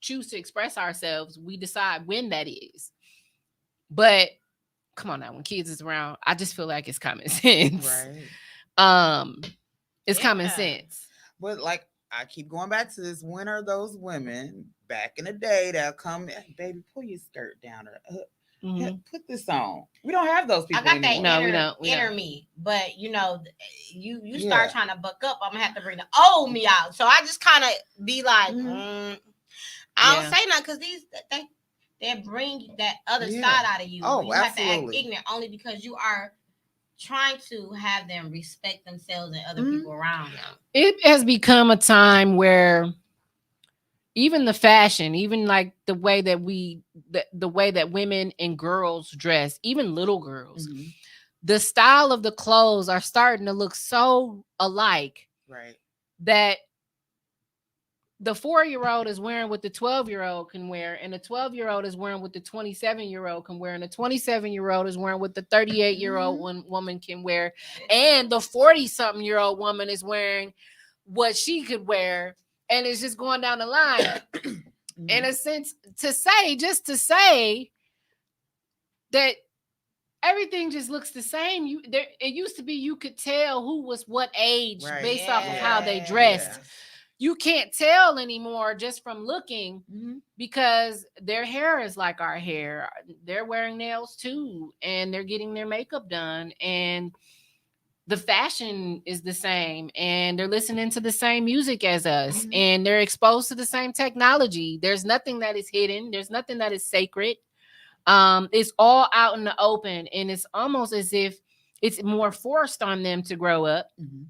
choose to express ourselves, we decide when that is. But come on now, when kids is around, I just feel like it's common sense. Right. It's common Yeah. sense. But like I keep going back to this. When are those women back in the day that come, "Hey, baby, pull your skirt down or Mhm. put this on"? We don't have those I people got that anymore. No, we inner don't. We inner don't. me, but you start Yeah. trying to buck up, I'm gonna have to bring the old me out. So I just kind of be like, Mhm. I don't Yeah. say nothing because they bring that other Yeah. side out of you. Where Oh, you have to act absolutely. ignorant only because you are trying to have them respect themselves and other Mhm. people around them. It has become a time where even the fashion, even like the way that women and girls dress, even little girls, Mhm. the style of the clothes are starting to look so alike Right. that the 4-year-old is wearing what the 12-year-old can wear, and the 12-year-old is wearing what the 27-year-old can wear, and the 27-year-old is wearing what the 38-year-old woman can wear, and the 40-something-year-old woman is wearing what she could wear, and it's just going down the line. In a sense, just to say that everything just looks the same. It used to be you could tell who was what age Right. based off of how they Yes. dressed. Yes. You can't tell anymore just from looking Mhm. because their hair is like our hair. They're wearing nails too, and they're getting their makeup done, and the fashion is the same, and they're listening to the same music as us, Mhm. and they're exposed to the same technology. There's nothing that is hidden. There's nothing that is sacred. It's all out in the open, and it's almost as if it's more forced on them to grow up. Mhm.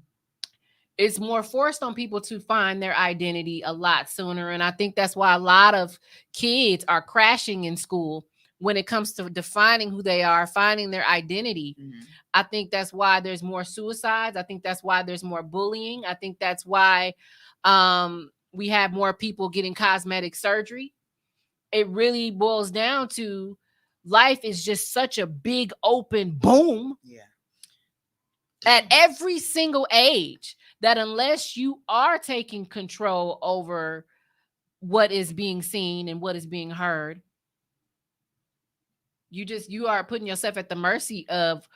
It's more forced on people to find their identity a lot sooner. And I think that's why a lot of kids are crashing in school when it comes to defining who they are, finding their identity. Mhm. I think that's why there's more suicides. I think that's why there's more bullying. I think that's why we have more people getting cosmetic surgery. It really boils down to life is just such a big open boom Yeah. at every single age that unless you are taking control over what is being seen and what is being heard, you are putting yourself at the mercy of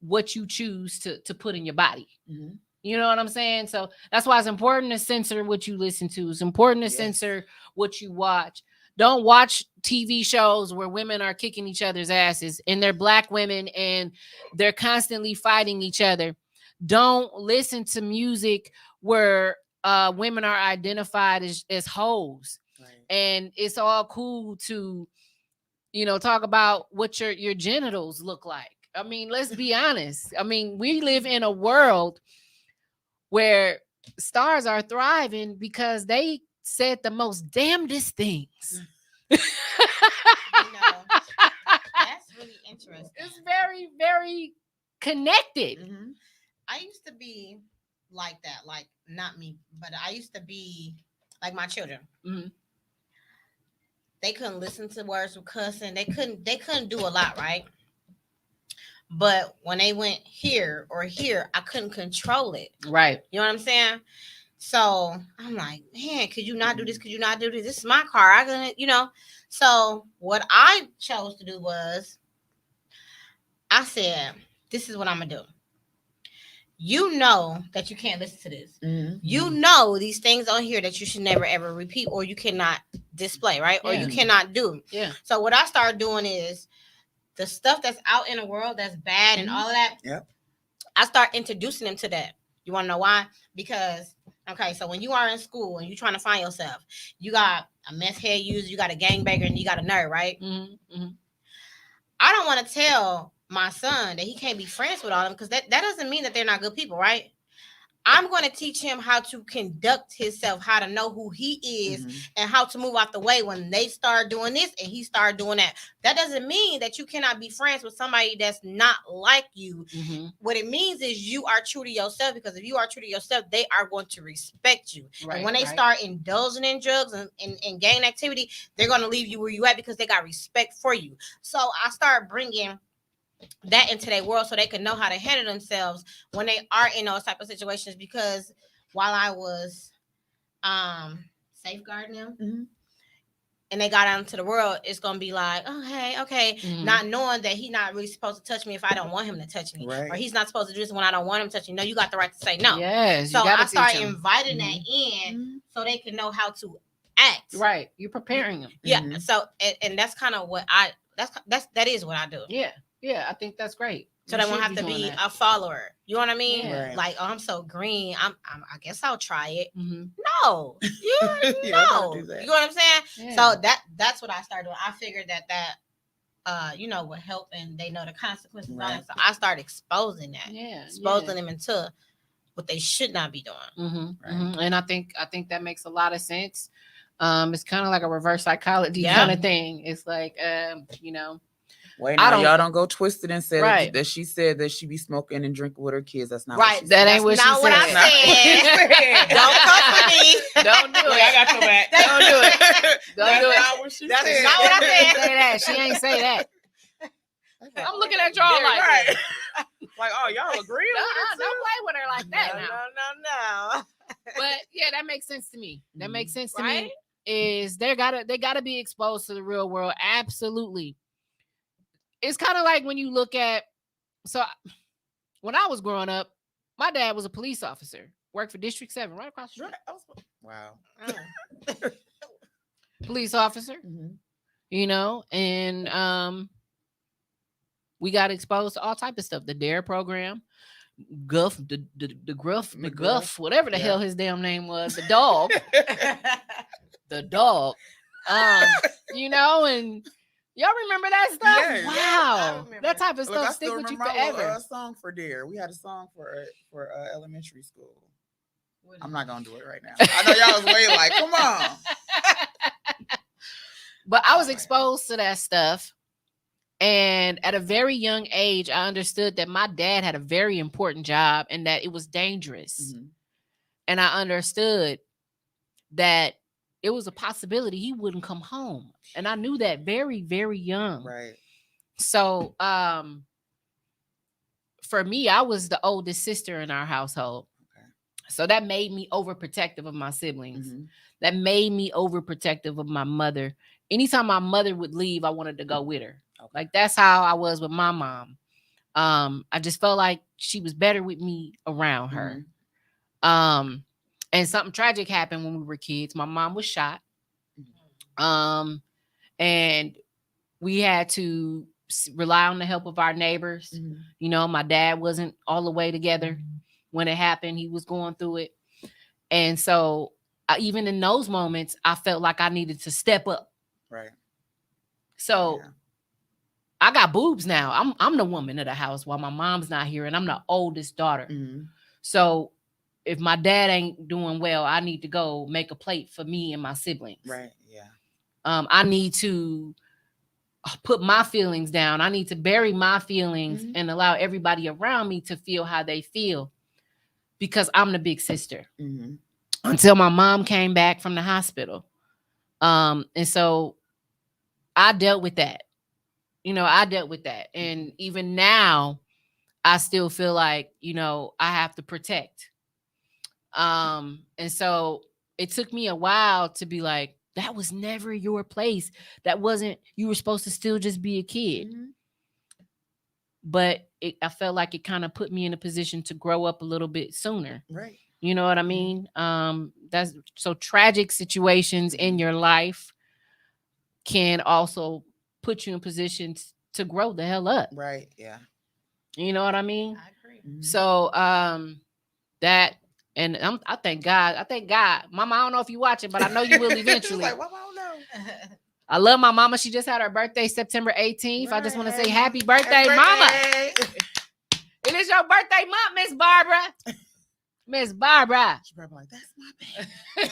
what you choose to put in your body. Mhm. You know what I'm saying? So that's why it's important to censor what you listen to. It's important to Yes. censor what you watch. Don't watch TV shows where women are kicking each other's asses and they're black women and they're constantly fighting each other. Don't listen to music where women are identified as hoes. Right. And it's all cool to, talk about what your genitals look like. I mean, let's be honest. I mean, we live in a world where stars are thriving because they said the most damnedest things. You know, that's really interesting. It's very, very connected. Mhm. I used to be like that, like not me, but I used to be like my children. Mhm. They couldn't listen to words with cussing. They couldn't do a lot, right? But when they went here or here, I couldn't control it. Right. You know what I'm saying? So I'm like, man, could you not do this? Could you not do this? This is my car. I couldn't. So what I chose to do was I said, this is what I'm gonna do. You know that you can't listen to this. Mhm. You know these things on here that you should never ever repeat or you cannot display, right? Or you Yeah. cannot do. Yeah. So what I started doing is the stuff that's out in the world that's bad and Mhm. all of that, Yep. I start introducing them to that. You want to know why? Because okay, so when you are in school and you're trying to find yourself, you got a meth head user, you got a gangbanger, and you got a nerd, right? Mm-hmm. I don't want to tell my son that he can't be friends with all them because that doesn't mean that they're not good people, right? I'm going to teach him how to conduct himself, how to know who he is, Mhm. and how to move out the way when they start doing this and he start doing that. That doesn't mean that you cannot be friends with somebody that's not like you. Mm-hmm. What it means is you are true to yourself, because if you are true to yourself, they are going to respect you. Right, and when they right. start indulging in drugs and gang activity, they're going to leave you where you at because they got respect for you. So I start bringing that into their world so they can know how to handle themselves when they are in those type of situations. Because while I was safeguarding them, Mhm. and they got out into the world, it's gonna be like, oh hey, okay, not knowing that he's not really supposed to touch me if I don't want him to touch me, or he's not supposed to do this when I don't want him to touch me. No, you got the right to say no. Yes, so I started inviting that in so they can know how to act. Right, you're preparing them. Yeah. So and that's kind of what that is what I do. Yeah, I think that's great. So they won't have to be a follower. You know what I mean? Yeah. Like, oh, I'm so green. I guess I'll try it. Mm-hmm. No, you know. You know what I'm saying? Yeah. So that's what I started doing. I figured that you know, would help, and they know the consequences on it. So I started exposing that. Yeah. Exposing them into what they should not be doing. Mm-hmm. Right. Mm-hmm. And I think that makes a lot of sense. It's kind of like a reverse psychology kind of thing. It's like you know. Wait, now, y'all don't go twisted and say that she said that she be smoking and drinking with her kids. That's not what she said. That ain't what she said. What I said. Don't come for me. Don't do it. I got your back. Don't do it. Don't do it. Not what she That's said. not what I said. Say that. She ain't say that. I'm looking at y'all like, right. Like, oh, y'all agree with it? Don't play with her like that. No. But yeah, that makes sense to me. That makes sense to me. Is they gotta be exposed to the real world. Absolutely. It's kind of like when you look at, so when I was growing up, my dad was a police officer, worked for District 7, right across the street. Wow. Police officer, you know, and we got exposed to all type of stuff. The DARE program, Guff, the Guff, whatever the hell his damn name was, the dog, you know, and y'all remember that stuff? Yeah, wow, that type of stuff stick with you forever. A song for DARE. We had a song for elementary school. I'm not gonna do it right now. I know y'all was way like, come on. But I was exposed to that stuff, and at a very young age, I understood that my dad had a very important job and that it was dangerous. And I understood that it was a possibility he wouldn't come home. And I knew that very, very young. Right. So for me, I was the oldest sister in our household. Okay. So that made me overprotective of my siblings. That made me overprotective of my mother. Anytime my mother would leave, I wanted to go with her. Okay. Like, that's how I was with my mom. I just felt like she was better with me around her. And something tragic happened when we were kids. My mom was shot. And we had to rely on the help of our neighbors. You know, my dad wasn't all the way together when it happened. He was going through it. And so even in those moments, I felt like I needed to step up. Right. So I got boobs now. I'm the woman of the house while my mom's not here, and I'm the oldest daughter. So if my dad ain't doing well, I need to go make a plate for me and my siblings. Right. Yeah. I need to put my feelings down. I need to bury my feelings and allow everybody around me to feel how they feel, because I'm the big sister. Until my mom came back from the hospital. And so I dealt with that. You know, I dealt with that. And even now, I still feel like, you know, I have to protect. And so it took me a while to be like, that was never your place. That wasn't, you were supposed to still just be a kid. But I felt like it kind of put me in a position to grow up a little bit sooner. Right. You know what I mean? That's so tragic situations in your life can also put you in positions to grow the hell up. Right. Yeah. You know what I mean? I agree. So that, and I thank God. Mama, I don't know if you watch it, but I know you will eventually. Like, well, I don't know. I love my mama. She just had her birthday September 18th. Right. I just want to say happy birthday, mama. It is your birthday month, Miss Barbara. Miss Barbara. She's probably like, that's my baby.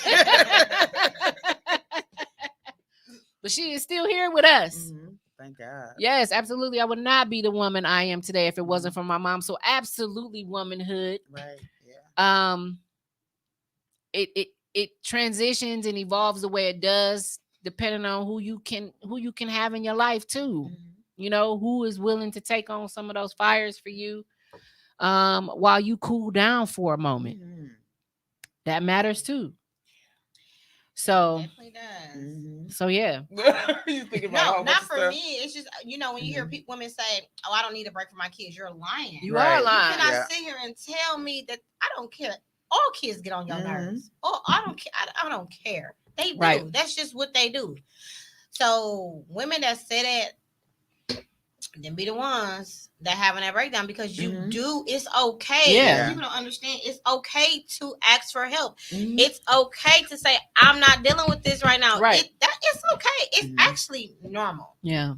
But she is still here with us. Thank God. Yes, absolutely. I would not be the woman I am today if it wasn't for my mom. So absolutely womanhood. Right. Yeah. It transitions and evolves the way it does, depending on who you can have in your life too. You know, who is willing to take on some of those fires for you while you cool down for a moment. That matters too. So Definitely does. Mhm. yeah. You think about a No, whole bunch not of for stuff. me. It's just when you hear Mhm. women say, "Oh, I don't need a break for my kids," you're lying. You are Right. You lying. cannot Yeah. sit here and tell me that I don't care. All kids get on your Mhm. nerves. Oh, I don't care. I don't care. They do. Right. That's just what they do. So women that say that, then be the ones that having that breakdown because you Mhm. do. It's okay. Yeah. Yeah. People don't understand. It's okay to ask for help. Mhm. It's okay to say I'm not dealing with this right now. Right. That it's okay. It's Mhm. actually normal. Yeah.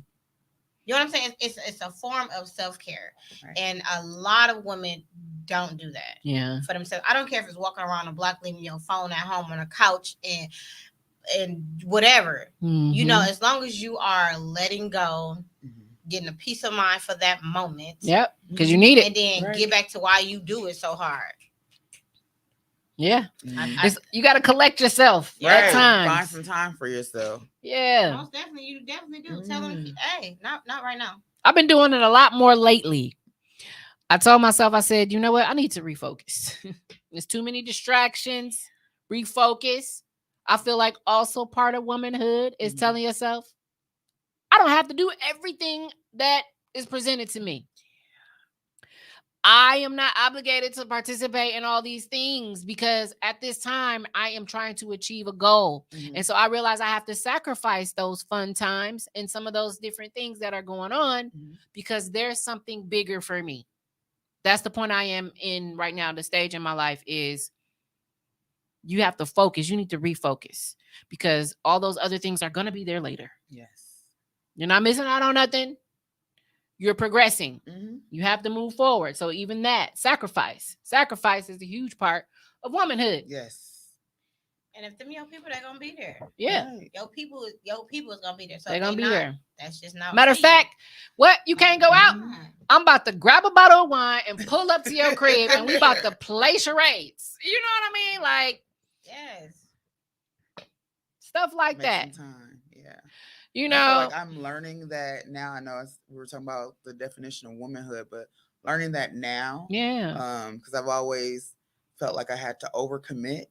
You know what I'm saying? It's a form of self care, Right. and a lot of women don't do that Yeah. for themselves. I don't care if it's walking around the block, leaving your phone at home on a couch, and whatever. You know, Mhm. as long as you are letting go, Mhm. getting a peace of mind for that moment, Yep. Because you need it. and then Right. get back to why you do it so hard. Yeah. Mhm. I, You got to collect yourself Yeah. at Right. Find times. some time for yourself. Yeah. most definitely, you definitely do. Tell them, Mm. hey, not right now. I've been doing it a lot more lately. I told myself, I said, you know what? I need to refocus. There's too many distractions. Refocus. I feel like also part of womanhood is Mhm. telling yourself, I don't have to do everything that is presented to me. I am not obligated to participate in all these things because at this time I am trying to achieve a goal. Mhm. And so I realize I have to sacrifice those fun times and some of those different things that are going on Mhm. because there's something bigger for me. That's the point I am in right now. The stage in my life is you have to focus. You need to refocus because all those other things are going to be there later. Yes. You're not missing out on nothing. You're progressing. Mhm. You have to move forward. So even that sacrifice is a huge part of womanhood. Yes. And if them your people, they're gonna be there. Yeah, Right. Your people is gonna be there. So they're if they gonna be not, there. that's just not Matter for of you. fact, what you can't go out. Mhm. I'm about to grab a bottle of wine and pull up to your crib, and we about to play charades. You know what I mean? Like Yes. stuff like Make that. some time. Yeah. You And I feel know? like I'm learning that now. I know we were talking about the definition of womanhood, but learning that now, Yeah. because I've always felt like I had to overcommit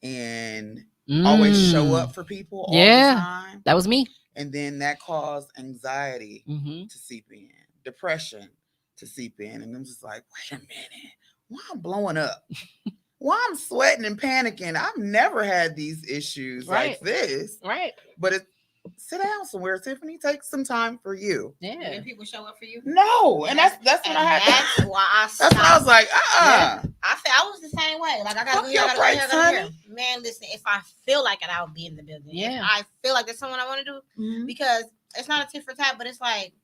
and always show Mm. up for people all the Yeah, time, that was me. and then that caused anxiety Mm-hmm. to seep in, depression to seep in, and I'm just like, wait a minute, why I'm blowing up? Why I'm sweating and panicking? I've never had these issues Right. like this, Right. but it sit down somewhere, Tiffany. Take some time for you. Do Yeah. them people show up for you? No, and that's when I had. That's why I That's when I was stopped. like, Yeah. I said I was the same way. Like I gotta Pump go here, I your gotta go here, I brakes, gotta go here. honey. Man, listen, if I feel like it, I'll be in the building. If Yeah. I feel like there's someone I want to do, Mhm. because it's not a tit for tat, but it's like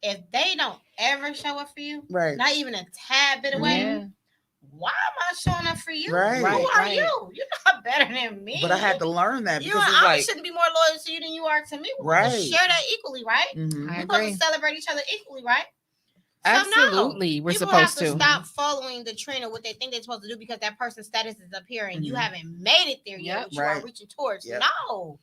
if they don't ever show up for you, Right. not even a tad bit away, Yeah. why am I showing up for you? Right. Who are Right. you? You're not better than me. But I had to learn that You because and it's I like, shouldn't be more loyal to you than you are to me. We're supposed to Right. share that equally, right? mhm. We're I supposed agree. to celebrate each other equally, right? So Absolutely, no, we're people supposed have to to. stop following the trend of what they think they're supposed to do because that person's status is up here and you Mhm. haven't made it there yet, Yep. which you are Right. reaching towards. Yep. No,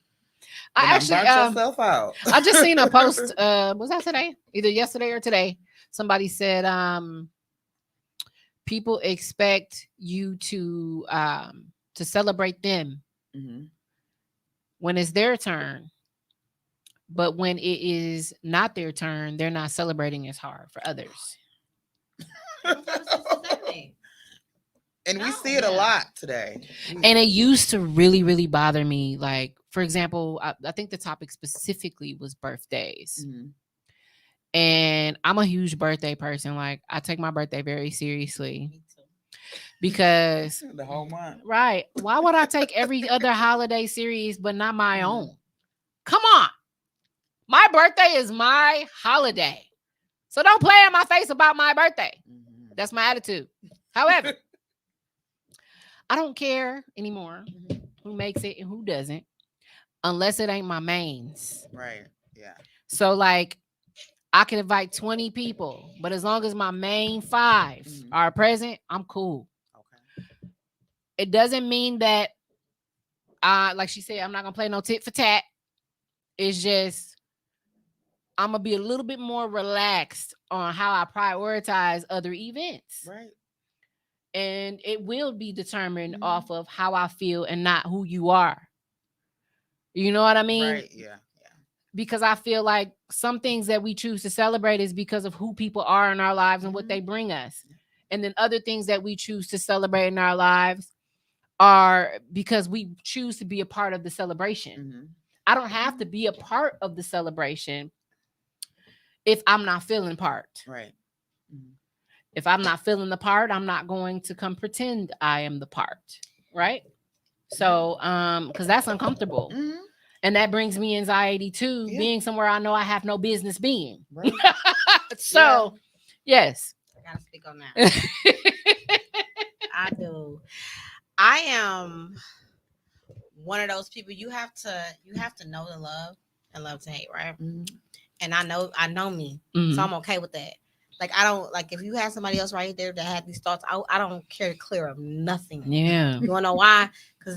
I Then actually burnt yourself out. I just seen a post was that today? Either yesterday or today. Somebody said people expect you to celebrate them Mhm. when it's their turn, but when it is not their turn, they're not celebrating as hard for others. what type of sense does that make? And we No. see it a Yeah. lot today. And it used to really, really bother me. Like, for example, I think the topic specifically was birthdays. Mhm. And I'm a huge birthday person. Like, I take my birthday very seriously Me too. because, The whole month. right, why would I take every other holiday serious but not my Mhm. own? Come on. My birthday is my holiday. So don't play in my face about my birthday. Mhm. That's my attitude. However, I don't care anymore Mhm. who makes it and who doesn't, unless it ain't my mains. Right. Yeah. So, like, I can invite 20 people, but as long as my main 5 Mhm. are present, I'm cool. Okay. It doesn't mean that, like she said, I'm not gonna play no tit for tat. It's just I'm gonna be a little bit more relaxed on how I prioritize other events. Right. And it will be determined Mhm. off of how I feel and not who you are. You know what I mean? Right. Yeah. Because I feel like some things that we choose to celebrate is because of who people are in our lives and what they bring us. And then other things that we choose to celebrate in our lives are because we choose to be a part of the celebration. I don't have to be a part of the celebration if I'm not feeling part. Right. If I'm not feeling the part, I'm not going to come pretend I am the part. Right. So, because that's uncomfortable. And that brings me anxiety too, being somewhere I know I have no business being. Right. So, yes. I gotta speak on that. I do. I am one of those people you have to know to love and love to hate, right? And I know me. So I'm okay with that. Like, I don't, like, if you have somebody else right there that had these thoughts, I don't care to clear up nothing. Yeah. You wanna know why? Because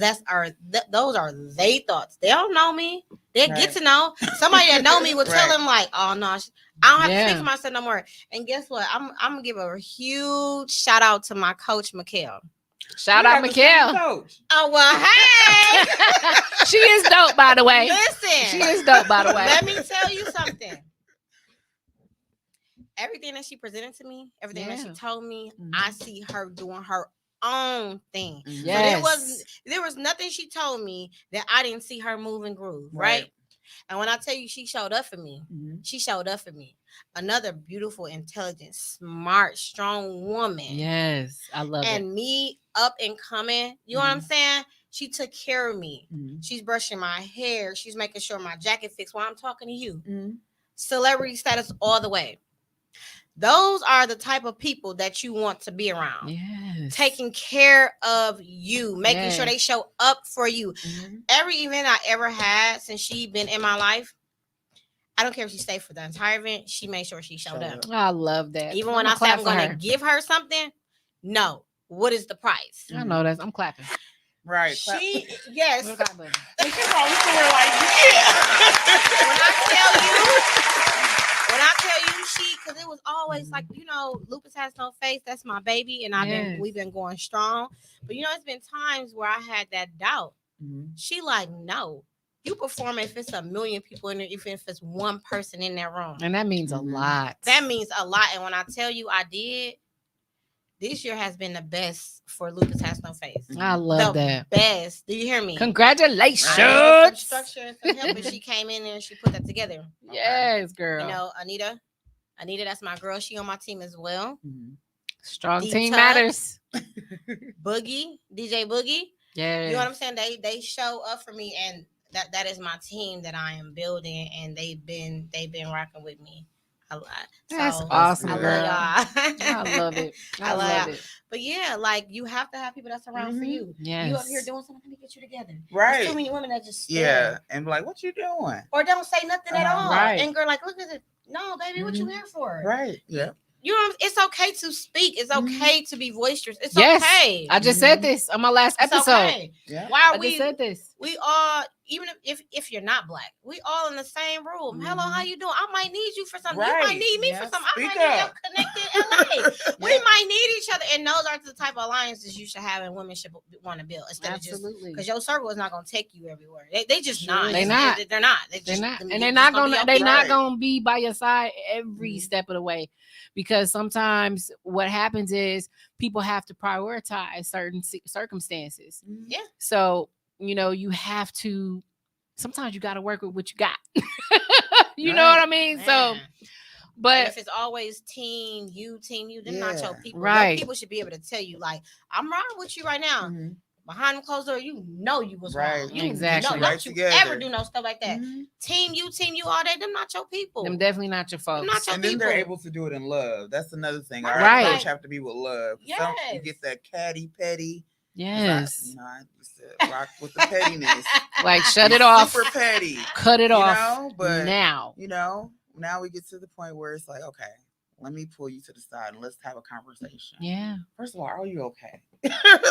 those are they thoughts. They don't know me. They get to know somebody that know me will tell them like, oh no, I don't have to speak for myself no more. And guess what? I'm gonna give a huge shout out to my coach, Mikhail. Shout out, Mikhail. Oh well, hey, she is dope, by the way. Listen, she is dope, by the way. Let me tell you something. Everything that she presented to me, everything that she told me, I see her doing her own thing. Yes. So there was nothing she told me that I didn't see her move and groove, right? And when I tell you she showed up for me, she showed up for me. Another beautiful, intelligent, smart, strong woman. Yes, I love it. And me up and coming, you know what I'm saying? She took care of me. She's brushing my hair. She's making sure my jacket fits while I'm talking to you. Celebrity status all the way. Those are the type of people that you want to be around. Yes. Taking care of you, making sure they show up for you. Every event I ever had since she been in my life, I don't care if she stayed for the entire event, she made sure she showed up. I love that. Even when I say I'm going to give her something, no. What is the price? I know that. I'm clapping. Right. She, yes. When I tell you, because it was always like, you know, Lupus Has No Face. That's my baby, and we've been going strong. But you know, it's been times where I had that doubt. She like, no, you perform if it's a million people in there, even if it's one person in that room, and that means a lot. That means a lot. And when I tell you, I did. This year has been the best for Lupus Has No Face. I love that. Best. Do you hear me? Congratulations. Some structure and some help, but she came in and she put that together. Yes, girl. You know, Anita, that's my girl. She on my team as well. Strong team matters. Boogie, DJ Boogie. Yeah. You know what I'm saying? They show up for me, and that is my team that I am building, and they've been rocking with me a lot. That's awesome, girl. I love it. I love it. But yeah, like, you have to have people that's around for you. Yes. You up here doing something to get you together. Right. There's too many women that just stare. and be like, what you doing? Or don't say nothing at all. Right. And girl, like, look at it. No, baby, what you here for? Right. Yeah. You know, it's okay to speak. It's okay to be boisterous. It's yes. okay. I just said this on my last episode. Okay. Yeah. Why I just said this. We all, even if you're not black, we all in the same room. Hello, how you doing? I might need you for something. Right. You might need me for something. Speak I might up. need you connected LA. We might need each other. And those are the type of alliances you should have and women should want to build. Instead Absolutely. of just, because your circle is not going to take you everywhere. They just not. They're not. They're not. They're not. And they're not going to, they're not going to be by your side every step of the way. Because sometimes what happens is people have to prioritize certain circumstances. Yeah. So, you know, you have to, sometimes you got to work with what you got. You know what I mean? Man. So, but and if it's always team you, they're not your people. Right. Your people should be able to tell you, like, I'm riding with you right now. Behind the closed door, you know you was wrong. You exactly. know, don't you ever do no stuff like that. Team you all day, them not your people. Them definitely not your folks. Not your and people. then they're able to do it in love. That's another thing. Our Right. approach have to be with love. Yes. You get that catty, petty. Yes. I used to rock with the pettiness. Like, shut it off. Super petty. Cut it off. Know? But now. Now we get to the point where it's like, okay, let me pull you to the side and let's have a conversation. Yeah. First of all, are you okay?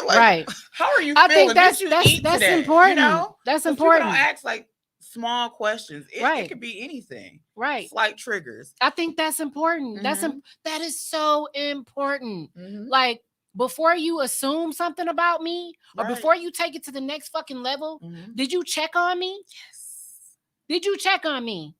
Right. How are you I feeling? think that's today? important. You know? That's People important. don't ask like small questions. It could be anything. Right. Slight triggers. I think that's important. That is so important. Like, before you assume something about me or before you take it to the next fucking level, did you check on me? Yes. Did you check on me?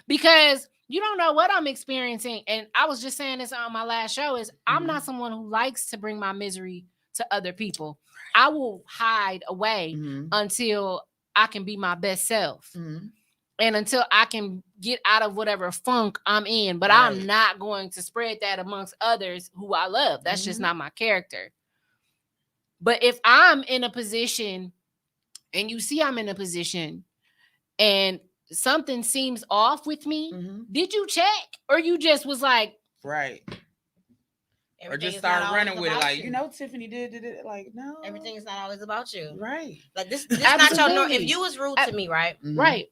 Because you don't know what I'm experiencing. And I was just saying this on my last show is I'm not someone who likes to bring my misery to other people. I will hide away until I can be my best self. And until I can get out of whatever funk I'm in. But I'm not going to spread that amongst others who I love. That's just not my character. But if I'm in a position and you see I'm in a position and something seems off with me, did you check? Or you just was like, right. Everything or just is start not running always with it, about like you. you know, Tiffany did it. Like no, Everything is not always about you. Right. Like this not your norm. Absolutely. If you was rude to me, right? right.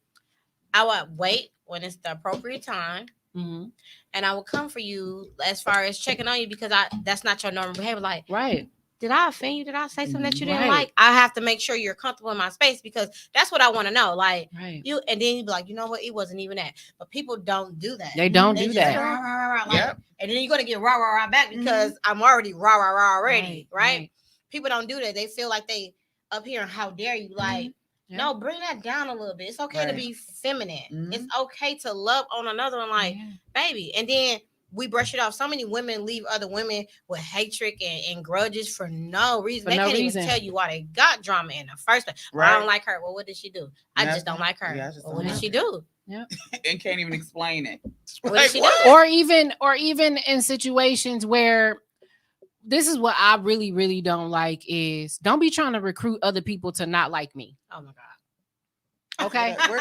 I would wait when it's the appropriate time, and I would come for you as far as checking on you because that's not your normal behavior. Like, Right. did I offend you? Did I say something that you didn't Right. like? I have to make sure you're comfortable in my space because that's what I want to know. Like Right. you, and then you'd be like, you know what? It wasn't even that. But people don't do that. They don't They do just that. rah, rah, rah, like, and then you're gonna get rah rah rah back because I'm already rah rah rah already, right? People don't do that. They feel like they up here and how dare you? Like, no, bring that down a little bit. It's okay to be feminine. It's okay to love on another one, like baby. And then we brush it off. So many women leave other women with hatred and grudges for no reason. They can't even tell you why they got drama in the first place. Right. I don't like her. Well, what did she do? I just don't like her. Well, what did she do? Yep. And can't even explain it. What did she do? Or even in situations where this is what I really, really don't like is don't be trying to recruit other people to not like me. Oh my God. Okay. Where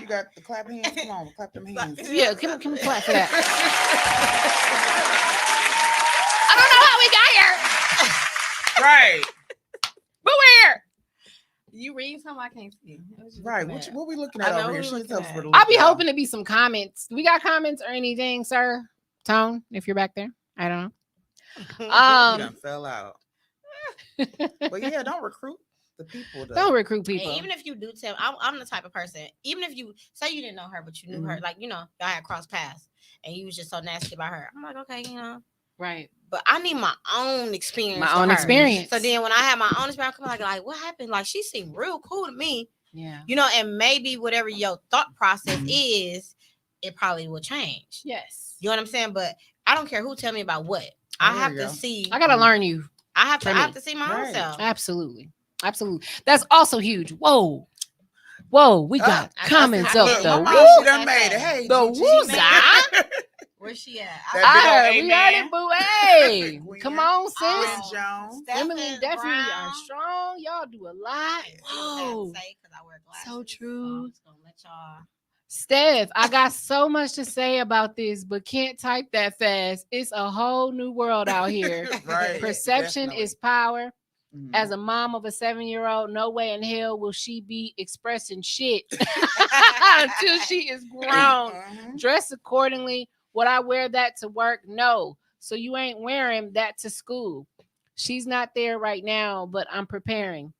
you got the clap hands? Come on, clap them hands. Yeah, can we clap for that? I don't know how we got here. Right. But where? You read something I can't see. Right. What we looking at over here? I'll be hoping to be some comments. We got comments or anything, sir? Tone, if you're back there. I don't know. You done fell out. But yeah, don't recruit the people. Though. Don't recruit people. And even if you do tell, I'm the type of person. Even if you say you didn't know her, but you knew her, like y'all had crossed paths, and you was just so nasty about her. I'm like, okay, right. But I need my own experience. My own experience. So then when I have my own experience, I'm like, what happened? Like she seemed real cool to me. Yeah. And maybe whatever your thought process is, it probably will change. Yes. You know what I'm saying? But I don't care who tell me about what. I have to see. I gotta learn you. I have to see my own self. Absolutely. That's also huge. Whoa, we got comments up though. She done made it. Hey, the woozah. Where's she at? We got it, boo. Hey, come on, sis. Jones. Emily definitely are strong. Y'all do a lot. Whoa, so true. So I'm let y'all. Steph, I got so much to say about this, but can't type that fast. It's a whole new world out here. Right. Perception is power. As a mom of a 7-year-old, no way in hell will she be expressing shit until she is grown. Dress accordingly. Would I wear that to work? No. So you ain't wearing that to school. She's not there right now, but I'm preparing.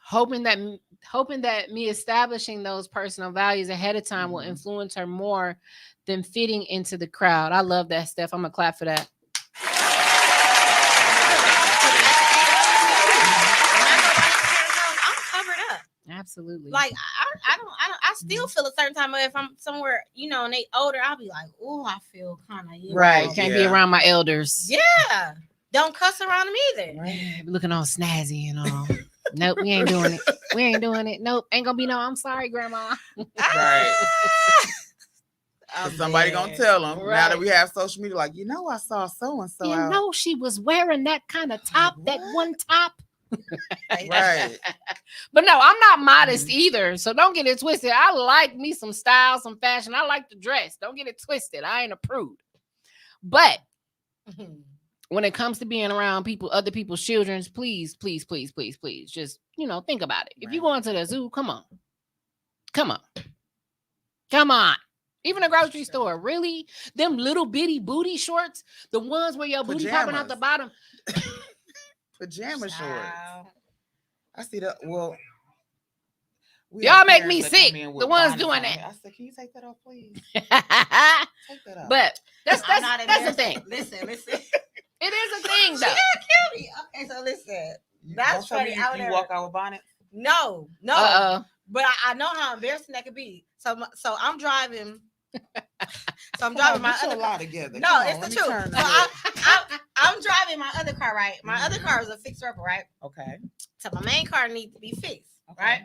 Hoping that me establishing those personal values ahead of time will influence her more than fitting into the crowd. I love that, Steph. I'm gonna clap for that. I'm covered up. Absolutely. Like I still feel a certain time if I'm somewhere, and they older, I'll be like, oh, I feel kind of right. Can't be around my elders. Yeah. Don't cuss around them either. Right. Looking all snazzy and all. Nope, we ain't doing it. Nope, ain't gonna be no. I'm sorry, Grandma. Right. Somebody gonna tell them now that we have social media. Like, I saw so and so. She was wearing that kind of top, that one top. Right. But no, I'm not modest either. So don't get it twisted. I like me some style, some fashion. I like to dress. Don't get it twisted. I ain't a prude. But when it comes to being around other people's children, please, just, think about it. If you go into the zoo, come on. Even a grocery store, really? Them little bitty booty shorts, the ones where your booty popping out the bottom. Pajama shorts. I see that. Well, y'all make me sick. The ones doing that. I said, can you take that off, please? Take that off. But that's the thing. Listen. It is a thing, though. Cutie. Okay, so listen. That's funny. You walk out with bonnets? No. Uh-oh. But I know how embarrassing that could be. So I'm driving. So I'm Come on, driving my get your other. lie together. No, Come on, it's the let me truth. turn So this up. I'm driving my other car, right? My other Mhm. car is a fixer upper, right? Okay. So my main car needs to be fixed, Okay. right?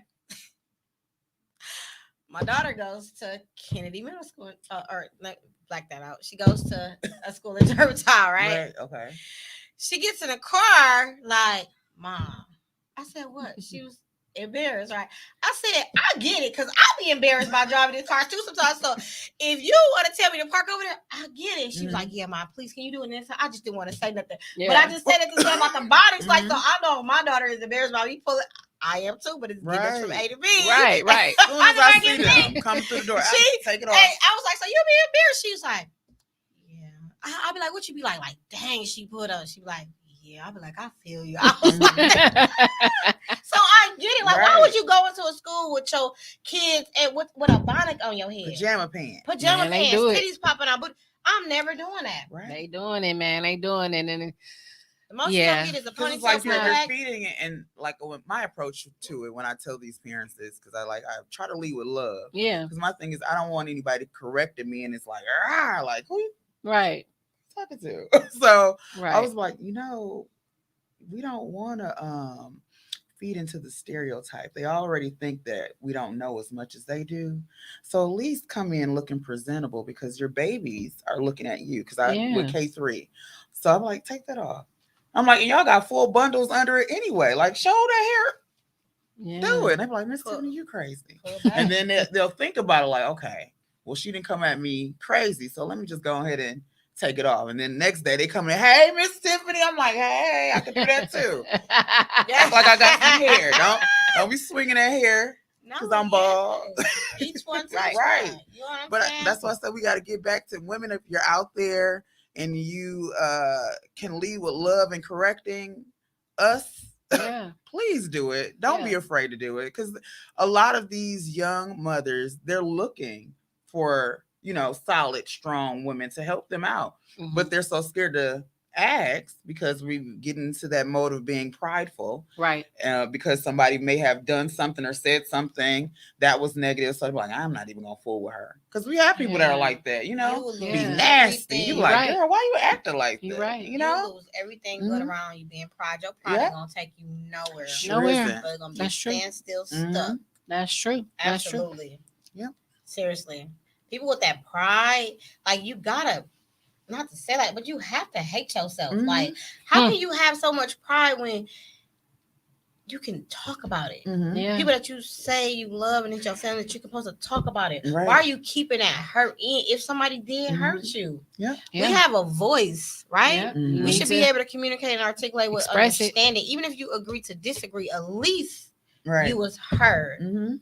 My daughter goes to Kennedy Middle School, black that out. She goes to a school in Germantown, right? Right. Okay. She gets in the car like, Mom. I said, what? She was embarrassed, right? I said, I get it, because I'll be embarrassed by driving this car too sometimes. So if you want to tell me to park over there, I get it. She was like, yeah, Mom, please, can you do it this time? I just didn't want to say nothing. Yeah. But I just said it to say about the bodies. Like, so Mhm. I know my daughter is embarrassed about me pulling. I am too, but it's getting us from A to B. Right, right. As soon as I I see never them get come through the door, I She, take it hey, off. I was like, so you be embarrassed? She was like, yeah. I'll be like, what you be like? Like, dang, she put up. She be like, yeah. I'll be like, I feel you. I was like, so I get it. Like, why Right. would you go into a school with your kids and with a bonnet on your head? Pajama pants. Pajama Man, they pants, do it. titties popping out. But I'm never doing that. Right. They doing it, man. They doing it, and The most Yeah. you get is a Because it's ponytail like pulled they're back. feeding it, and like my approach to it when I tell these parents this, because I try to lead with love. yeah, Because my thing is, I don't want anybody correcting me, and it's like, like who you right, talking to? So right. I was like, we don't want to feed into the stereotype. They already think that we don't know as much as they do. So at least come in looking presentable, because your babies are looking at you. Because I Yeah. with K3, so I'm like, take that off. I'm like, and y'all got full bundles under it anyway. Like, show that yeah. hair, do it. And they're like, Miss Pull- Tiffany, you crazy. pull back. And then they'll think about it like, okay, well, she didn't come at me crazy, so let me just go ahead and take it off. And then next day they come in, hey, Miss Tiffany. I'm like, hey, I can do that too. Act like I got some hair. Don't be swinging that hair. No, 'Cause I'm bald. Each one to Right. each Right. one. You know what I'm But saying? that's why I said we got to get back to women. If you're out there and you can lead with love and correcting us, yeah, please do it. Don't be Yeah. afraid to do it, because a lot of these young mothers, they're looking for solid, strong women to help them out, Mhm. but they're so scared to ask, because we get into that mode of being prideful, right. because somebody may have done something or said something that was negative. So they're like, I'm not even gonna fool with her, because we have people that are Yeah. like that, You will lose be Yeah. nasty. You everything. like, right. girl, why you acting like You that? right. You You know, lose everything good Mhm. around you being pride. Your pride Yeah. ain't gonna take you nowhere. Sure Nowhere. isn't. So it's gonna be That's true. standstill Mhm. stuck. That's true. That's true. Absolutely. Yep. Seriously. People with that pride, like you gotta not to say that, but you have to hate yourself. Mhm. Like, how Hmm. can you have so much pride when you can talk about it? Mhm. Yeah. People that you say you love and it's your family, that you're supposed to talk about it. Right. Why are you keeping that hurt in if somebody did hurt you? Yeah. Yeah. We have a voice, right? Yeah. Mhm. You We need should be to able to communicate and articulate with express it. understanding. Even if you agree to disagree, at least Right. you was heard. Mm-hmm.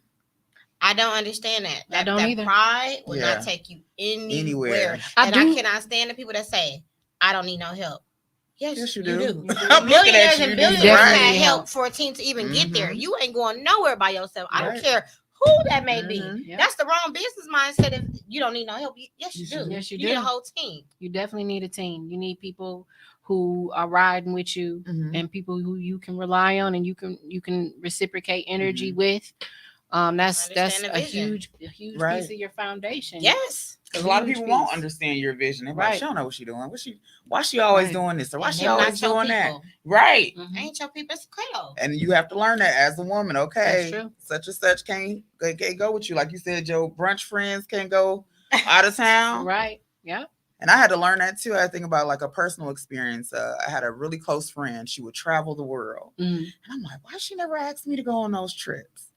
I don't understand that. I don't that either. pride will Yeah. not take you anywhere. Anywhere. I And do. I cannot stand the people that say, I don't need no help. Yes, you you do. do. I'm looking Millionaires at you. and You billionaires definitely had need help help. for a team to even get there. Mhm. You ain't going nowhere by yourself. I don't Right. care who that may be. Mhm. Yeah. That's the wrong business mindset. If you don't need no help, yes, you Yes, do. you do. Yes, you need a do. whole team. You definitely need a team. You need people who are riding with you, Mhm. and people who you can rely on, and you can reciprocate energy with. That's Understand the a vision. huge Right. piece of your foundation. Yes. Because a lot of Huge people won't piece. understand your vision. They're like, Right. she don't know what she doing. Why she always Right. doing this? Or why And she them always not your doing that? people. Right. Mhm. Ain't your people. It's Creole. And you have to learn that as a woman. Okay. That's true. Such and such can't go with you. Like you said, your brunch friends can't go out of town. Right. Yeah. And I had to learn that too. I think about like a personal experience. I had a really close friend. She would travel the world. Mhm. And I'm like, why she never asked me to go on those trips?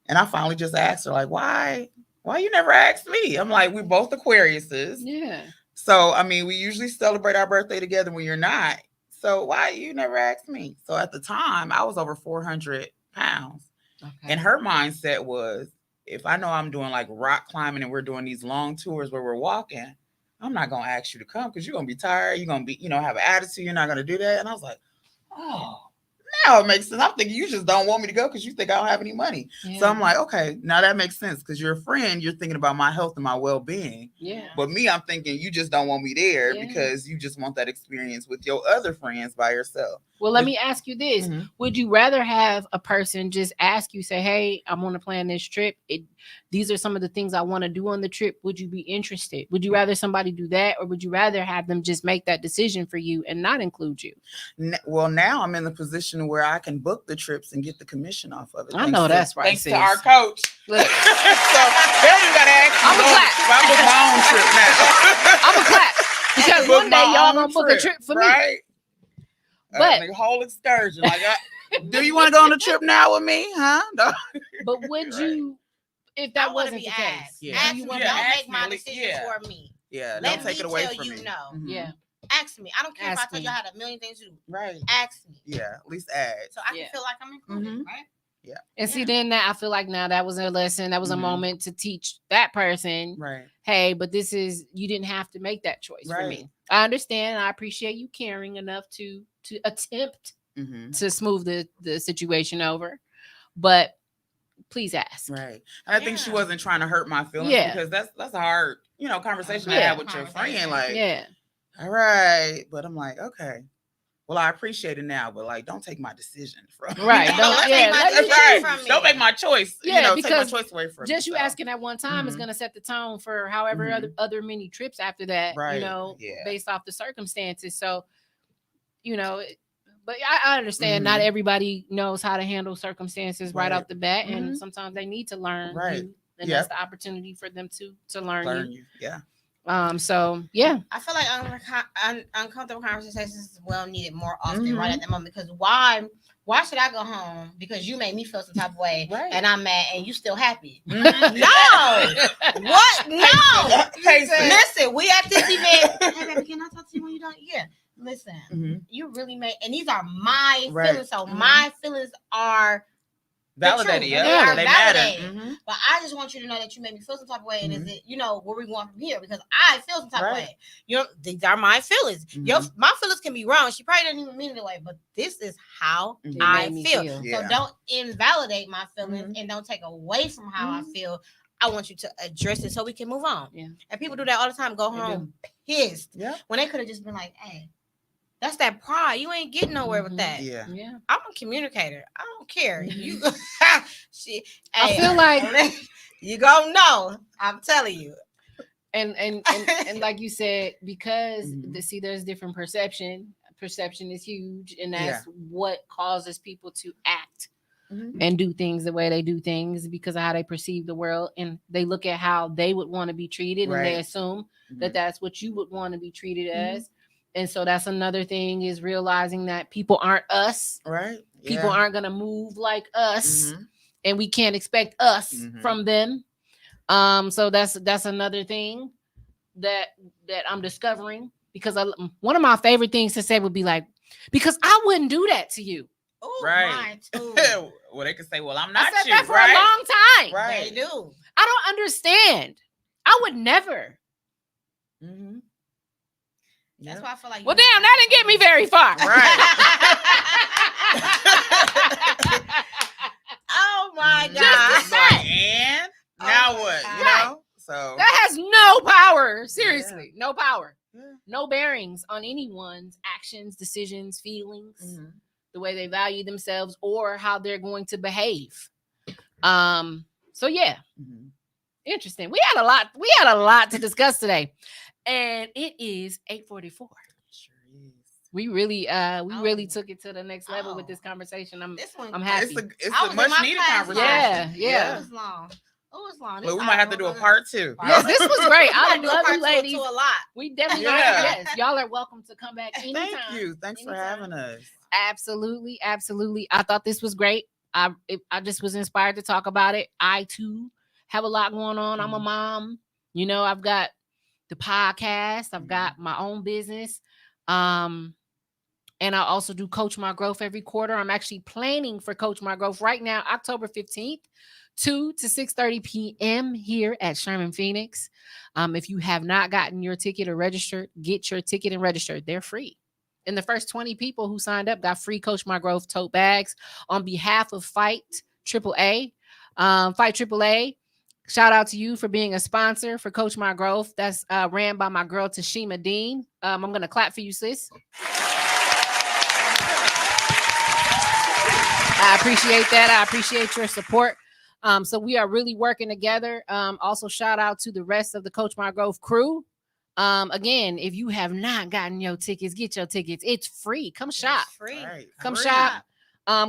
And I finally just asked her, like, why you never asked me? I'm like, we both Aquariuses. Yeah. So, I mean, we usually celebrate our birthday together when you're not. So why you never asked me? So at the time, I was over 400 pounds. Okay. And her mindset was, if I know I'm doing like rock climbing and we're doing these long tours where we're walking, I'm not going to ask you to come because you're going to be tired. You're going to be, have an attitude. You're not going to do that. And I was like, oh, now it makes sense. I'm thinking you just don't want me to go because you think I don't have any money. Yeah. So I'm like, okay, now that makes sense because you're a friend. You're thinking about my health and my well-being. Yeah. But me, I'm thinking you just don't want me there Yeah. because you just want that experience with your other friends by yourself. Well, let me ask you this. Mhm. Would you rather have a person just ask you, say, hey, I'm on to plan this trip. Do these are some of the things I want to do on the trip. Would you be interested? Would you rather somebody do that, or would you rather have them just make that decision for you and not include you? Well, now I'm in the position where I can book the trips and get the commission off of it. I know that's right, Thanks sis. to our coach. Look, So then you gotta ask me. I'm a clap. I book my own trip now. I'm a clap because Book one day my y'all own gonna book a trip for me. right? But- the whole excursion, like, do you want to go on a trip now with me? Huh? No. But would Right. you, if I that wanna wasn't be the case? asked. Yeah. Ask Do you me, want Yeah, don't ask make me, my like, decision yeah. for me. Yeah, Let don't take me it away tell from you me. no. Mhm. Yeah. Ask me. I don't care if I Ask tell me. you I had a million things to do. Right. Ask me. Yeah, at least add. So I Yeah. can feel like I'm included, Mhm. right? And see, Yeah. then that I feel like now that was a lesson. That was a Mhm. moment to teach that person, Right. hey, but this is, you didn't have to make that choice for Right. me. I understand. I appreciate you caring enough to attempt Mm-hmm. to smooth the situation over, but please ask. Right. And I think she Yeah. wasn't trying to hurt my feelings Yeah. because that's a hard, conversation to Yeah. have with your friend. Like, Yeah. all right. But I'm like, okay. Well, I appreciate it now, but like, don't take my decision from me. Right. Don't Don't, take yeah, my let me decision Right. from me. Don't make my choice. Yeah, take my because choice away from just me. you so. asking at one time is Mhm. going to set the tone for however Mhm. other many trips after that, Right. Yeah. based off the circumstances. So, but I understand not Mhm. everybody knows how to handle circumstances right Right. off the bat, and Mhm. sometimes they need to learn Right. you, and Yep. that's the opportunity for them to learn Learn you. you. Yeah. So yeah, I feel like uncomfortable conversations is well needed more often Mhm. right at the moment, because why should I go home because you made me feel some type of way Right. and I'm mad and you still happy? Mhm. No. What? No. Hey, sis. Listen, we at this event. Hey baby, can I talk to you when you're done? Yeah. Listen, Mhm. you really made, and these are my Right. feelings. So Mhm. my feelings are Validated. truth. Yeah. They are They matter. validated. Mhm. But I just want you to know that you made me feel some type of way, and Mhm. is it, where we going from here? Because I feel some type of Right. way. These are my feelings. Mhm. My feelings can be wrong. She probably didn't even mean it that way, but this is how It I made me feel. feel. So Yeah. don't invalidate my feelings Mhm. and don't take away from how I Mhm. feel. I want you to address it so we can move on. Yeah. And people do that all the time. Go They home pissed Yeah. when they could have just been like, "Hey, that's that pride. You ain't getting nowhere with Mhm. that." Yeah. yeah. I'm a communicator. I don't care. Mhm. You, shit. I Hey, feel like- you gonna know. I'm telling you. and like you said, because Mhm. there's different perception. Perception is huge, and Yeah. that's what causes people to act Mhm. and do things the way they do things because of how they perceive the world, and they look at how they would want to be treated, and they Right. assume Mhm. that that's what you would want to be treated Mhm. as. And so that's another thing, is realizing that people aren't us. Right. People Yeah. aren't going to move like us, Mhm. and we can't expect us Mhm. from them. So that's another thing that I'm discovering, because one of my favorite things to say would be like, because I wouldn't do that to you. Oh, Right. mine too. Well, they can say, "Well, I'm I not said you." that for right? a long time. Right. They do. I don't understand. I would never. Mhm. That's Yep. why I feel like. Well, damn, that didn't get me very far. Oh my Just god. like, and now my what? God. You Right. know? So That has no power. Seriously, no power. yeah. No bearings on anyone's actions, decisions, feelings, Mhm. the way they value themselves, or how they're going to behave. So yeah, Mhm. interesting. We had a lot to discuss today. And it is 8:44. Sure is. We really Oh. took it to the next level with Oh. this conversation. This one. I'm happy. It's I a was in much my needed class conversation. last Yeah. It was long. Oh, it's long. Look, we might have to do a part 2. Yes, this was great. We I gotta do a love part you, two ladies. to a lot. We definitely Yeah. yes. Y'all are welcome to come back anytime. Thank you. Thanks for Anytime. having us. Absolutely. I thought this was great. I just was inspired to talk about it. I too have a lot going on. I'm a mom. I've got the podcast. I've got my own business. And I also do Coach My Growth every quarter. I'm actually planning for Coach My Growth right now, October 15th, 2 to 6:30 p.m. here at Sherman Phoenix. If you have not gotten your ticket or registered, get your ticket and register. They're free. And the first 20 people who signed up got free Coach My Growth tote bags on behalf of Fight AAA. Fight AAA. Shout out to you for being a sponsor for Coach My Growth. That's ran by my girl Tashima Dean. I'm going to clap for you, sis. I appreciate that. I appreciate your support. So we are really working together. Also, shout out to the rest of the Coach Margrove crew. Again, if you have not gotten your tickets, get your tickets. It's free. Come shop. It's free. Right. Come Free. shop.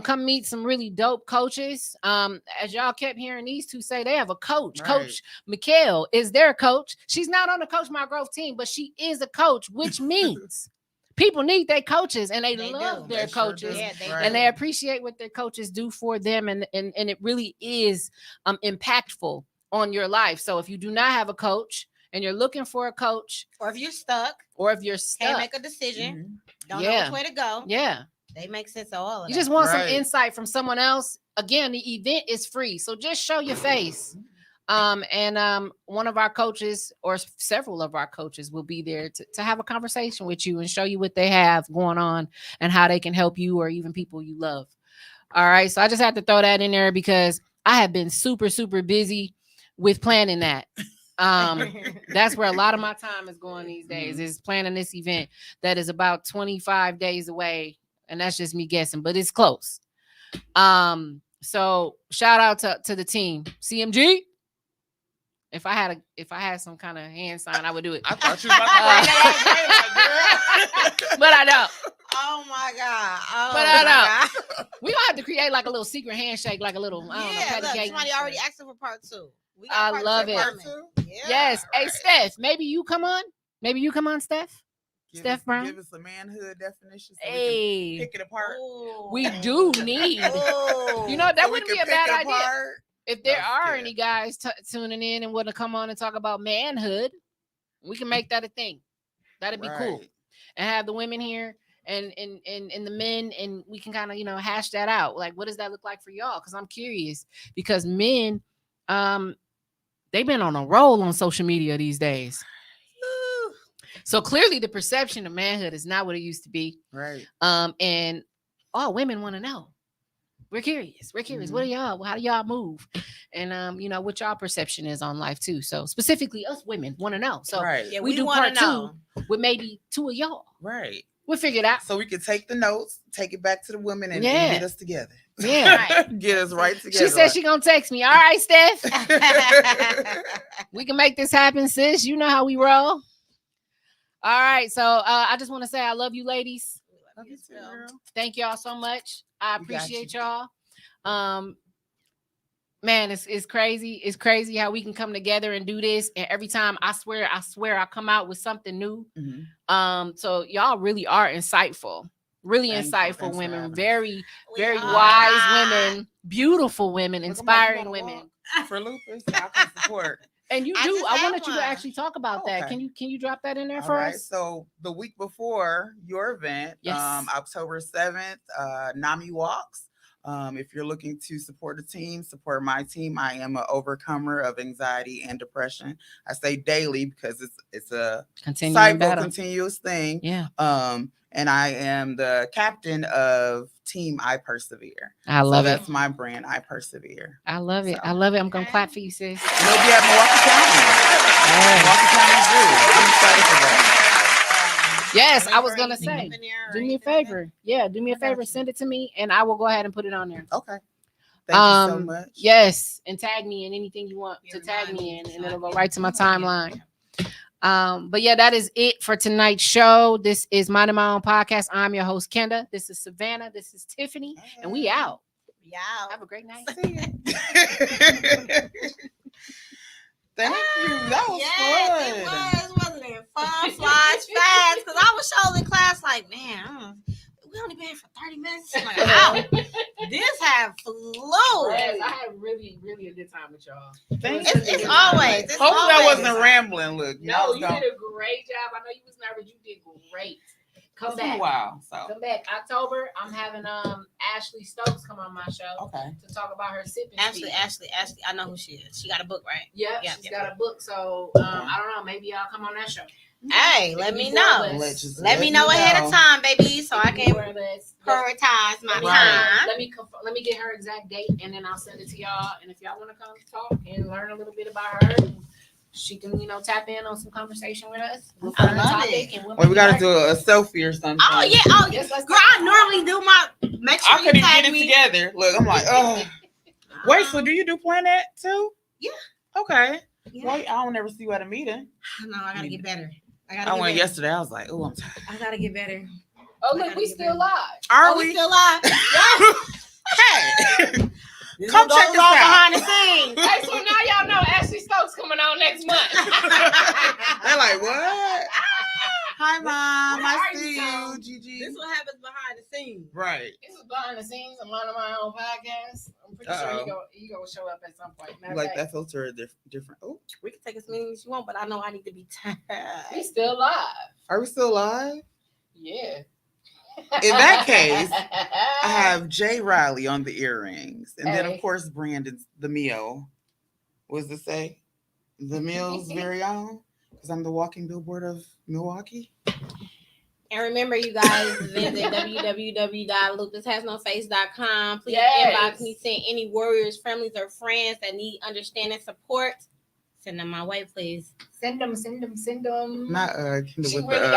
Come meet some really dope coaches. As y'all kept hearing these two say, they have a coach. Right. Coach Mikhail is their coach. She's not on the Coach Margrove team, but she is a coach, which means people need their coaches and they love do. their They sure coaches. do. Yeah, they Right. And they appreciate what their coaches do for them, and it really is impactful on your life. So if you do not have a coach and you're looking for a coach, Or if you're stuck, or if you're can't stuck, make a decision, Mhm. don't know Yeah. which way to go, yeah, they make sense of all of you that. just want some Right. insight from someone else. Again, the event is free, so just show your face. One of our coaches or several of our coaches will be there to have a conversation with you and show you what they have going on and how they can help you or even people you love. All right, so I just had to throw that in there because I have been super, super busy with planning that. That's where a lot of my time is going these days, is planning this event that is about 25 days away, and that's just me guessing, but it's close. So shout out to the team, CMG. If I had some kind of hand sign, I would do it. I thought you were about to bring that up, girl. But I don't. Oh my God. Oh But my I know. God. We gonna have to create like a little secret handshake, like a little, I don't know, Yeah, patty look, cake. somebody already asking for part 2. We I part love 2 it. coming. Part 2? Yeah. Yes. Hey, right. Steph, maybe you come on. Maybe you come on, Steph. Steph Brown. Give us a manhood definition so we Hey, can pick it apart. Ooh. we do need. Ooh. You know, that So we wouldn't be can a bad pick it idea. apart. If there That's are good. any guys tuning in and want to come on and talk about manhood, we can make that a thing. That'd be cool. Right. And have the women here and the men, and we can kind of hash that out. Like, what does that look like for y'all? Because I'm curious. Because men, they've been on a roll on social media these days. So clearly, the perception of manhood is not what it used to be. Right. And all women want to know. We're curious. We're curious. What are y'all? How do y'all move? And what y'all perception is on life too. So specifically, us women want to know. So right. Yeah, we do wanna part know. 2 with maybe 2 of y'all. Right. We'll figure it out. So we can take the notes, take it back to the women, and Yeah. get us together. Yeah. Right. Get us right together. She said she gonna text me. All right, Steph. We can make this happen, sis. You know how we roll. All right. So I just want to say I love you, ladies. Love you too, girl. Thank y'all so much. I We got appreciate you. y'all. Man, it's crazy. It's crazy how we can come together and do this. And every time I swear I come out with something new. Mhm. So y'all really are insightful. Really Thank you. insightful Thanks for women. having us. Very, We very are. wise women, beautiful women, Look, I'm like, inspiring you wanna women. walk for lupus. I can support. And you I do. just I had wanted you to one. actually talk about that. Okay. Can you drop that in there All for right. us? So the week before your event, Yes. October 7th, NAMI walks. If you're looking to support a team, support my team. I am an overcomer of anxiety and depression. I say daily because it's a Continuing battle. continuous thing. Yeah. And I am the captain of Team I Persevere. I love so it. That's my brand. I Persevere. I love it. So- I love it. I'm gonna Okay. clap for you, sis. And it'll be at Milwaukee County. Milwaukee County Zoo. I'm excited for that. Yes, I was Link or gonna anything say. up in there or Do me a anything like that? favor. Yeah, do me a I got favor. you. Send it to me, and I will go ahead and put it on there. Okay. Thank you so much. Yes, and tag me in anything you want to Yeah, tag remind me me in, so and I it'll go can- right to my Yeah. timeline. But yeah, that is it for tonight's show. This is Minding My Own Podcast. I'm your host, Kenda. This is Savannah. This is Tiffany, and we out. Yeah. Have a great night. Thank you. That was Yes, it fun. was, wasn't it? Fun flies fast. Because I was showing in class like, man, we only been here for 30 minutes. I'm like, wow, this have flew. Yes, I had really, really a good time with y'all. Thank It's, you. it's always. It's Hopefully I always. wasn't rambling. Look, No, you don't. did a great job. I know you was nervous. You did great. Come It's been a back. while. So Come back. October, I'm having Ashley Stokes come on my show okay. to talk about her sipping. Ashley, tea. Ashley, I know who she is. She got a book, right? Yep, Yep, she's yep, got a book. So I don't know. Maybe y'all come on that show. Hey, let me know. Let me know ahead of time, baby, so I can More or less. prioritize my Right. time. Let me get her exact date, and then I'll send it to y'all. And if y'all want to come talk and learn a little bit about her, she can tap in on some conversation with us. We'll I find a love topic it. and we'll Well, we make got to it do work. a selfie or something. Oh yeah, Yes, let's girl, I normally do my. Make sure I you couldn't tag get it me. together. Look, I'm like, oh. Wait, so do you do Planet too? Yeah. Okay. Yeah. Well, I don't ever see you at a meeting. No, I gotta get better. I went yesterday. I was like, oh, I'm tired. I gotta get better. Oh, look, we still live. Are we we? still live? Hey, This come one check goes us on out. behind the scenes. Hey, so now y'all know Ashley Stokes coming on next month. They're like, what? Hi, Mom. Where I are see you, Tom? you, Gigi. This what happens behind the scenes. Right. This is behind the scenes. I'm on my own podcast. I'm pretty sure he gonna show up at some point. You like that filter different? Oh, We can take as many as you want, but I know I need to be tired. We still live. are we still live? Yeah. In that case, I have Jay Riley on the earrings, and then Hey. of course Brandon's the meal. What does it say? The meal's very own, because I'm the walking billboard of Milwaukee. And remember, you guys, visit www.lupushasnoface.com. Please Yes. inbox me, send any warriors, families, or friends that need understanding support. Send them my way, please. Send them. Not She with really the